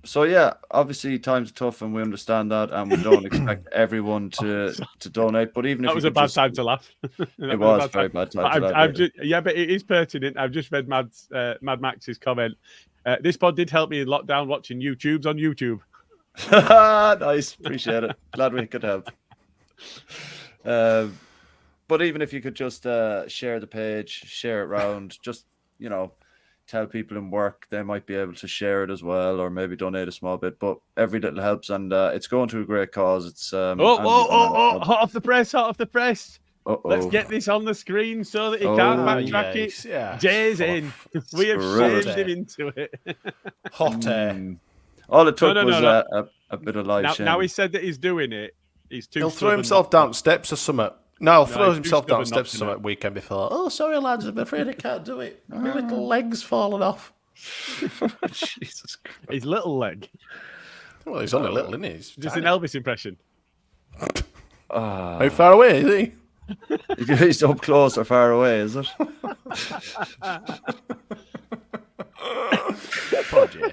So yeah, obviously times are tough and we understand that, and we don't expect everyone to donate. But even if that was a bad time to laugh. It was a very bad time to laugh. But it is pertinent. I've just read Mad Max's comment. This pod did help me in lockdown watching YouTubes on YouTube. Nice, appreciate it. Glad we could help. But even if you could just share the page, share it around, just tell people in work, they might be able to share it as well, or maybe donate a small bit. But every little helps, and it's going to a great cause. It's hot off the press. Uh-oh. Let's get this on the screen so that he can't backtrack it. Yeah. Jay's in. We have shamed him into it. Hot air. All it took was a bit of live now he said that he's doing it. He's too. He'll throw himself down steps or something. No, throw himself down steps or something weekend before. Oh, sorry, lads, I'm afraid I can't do it. My little leg's fallen off. Jesus Christ. His little leg. Well, he's only little, isn't he? He's just tiny. an Elvis impression. How far away is he? He's up close or far away, is it?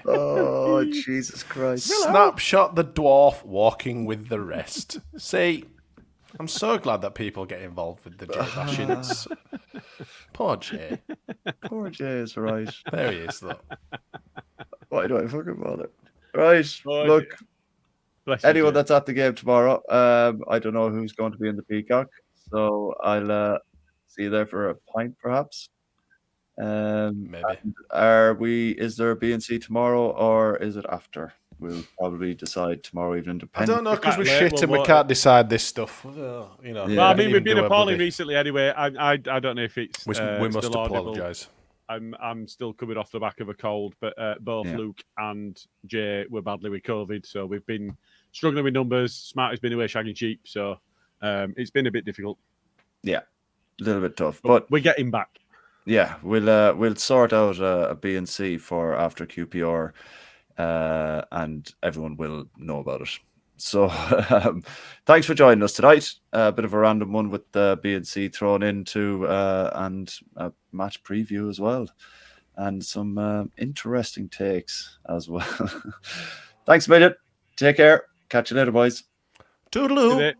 Oh, Jesus Christ. Snapshot the dwarf walking with the rest. See, I'm so glad that people get involved with the Jay bashings. Poor Jay. Poor Jay is right. There he is, though. Why do I fucking bother? Right, Oh, look. Anyone Jay. that's at the game tomorrow, I don't know who's going to be in the Peacock, so I'll see you there for a pint, perhaps. Maybe. Is there a B&C tomorrow, or is it after? We'll probably decide tomorrow evening. I don't know, because we're Late, shit and we can't decide this stuff. Well, I mean, we've been appalling recently anyway. I don't know if it's we must still apologise. I'm still coming off the back of a cold, but both Luke and Jay were badly with COVID, so we've been struggling with numbers. Smarty's been away shagging sheep, so it's been a bit difficult. Yeah, a little bit tough, but we're getting back. Yeah, we'll sort out a B&C for after QPR, and everyone will know about it. So thanks for joining us tonight. A bit of a random one with the B&C thrown into, and a match preview as well, and some interesting takes as well. Thanks a million. Take care. Catch you later, boys. Toodaloo.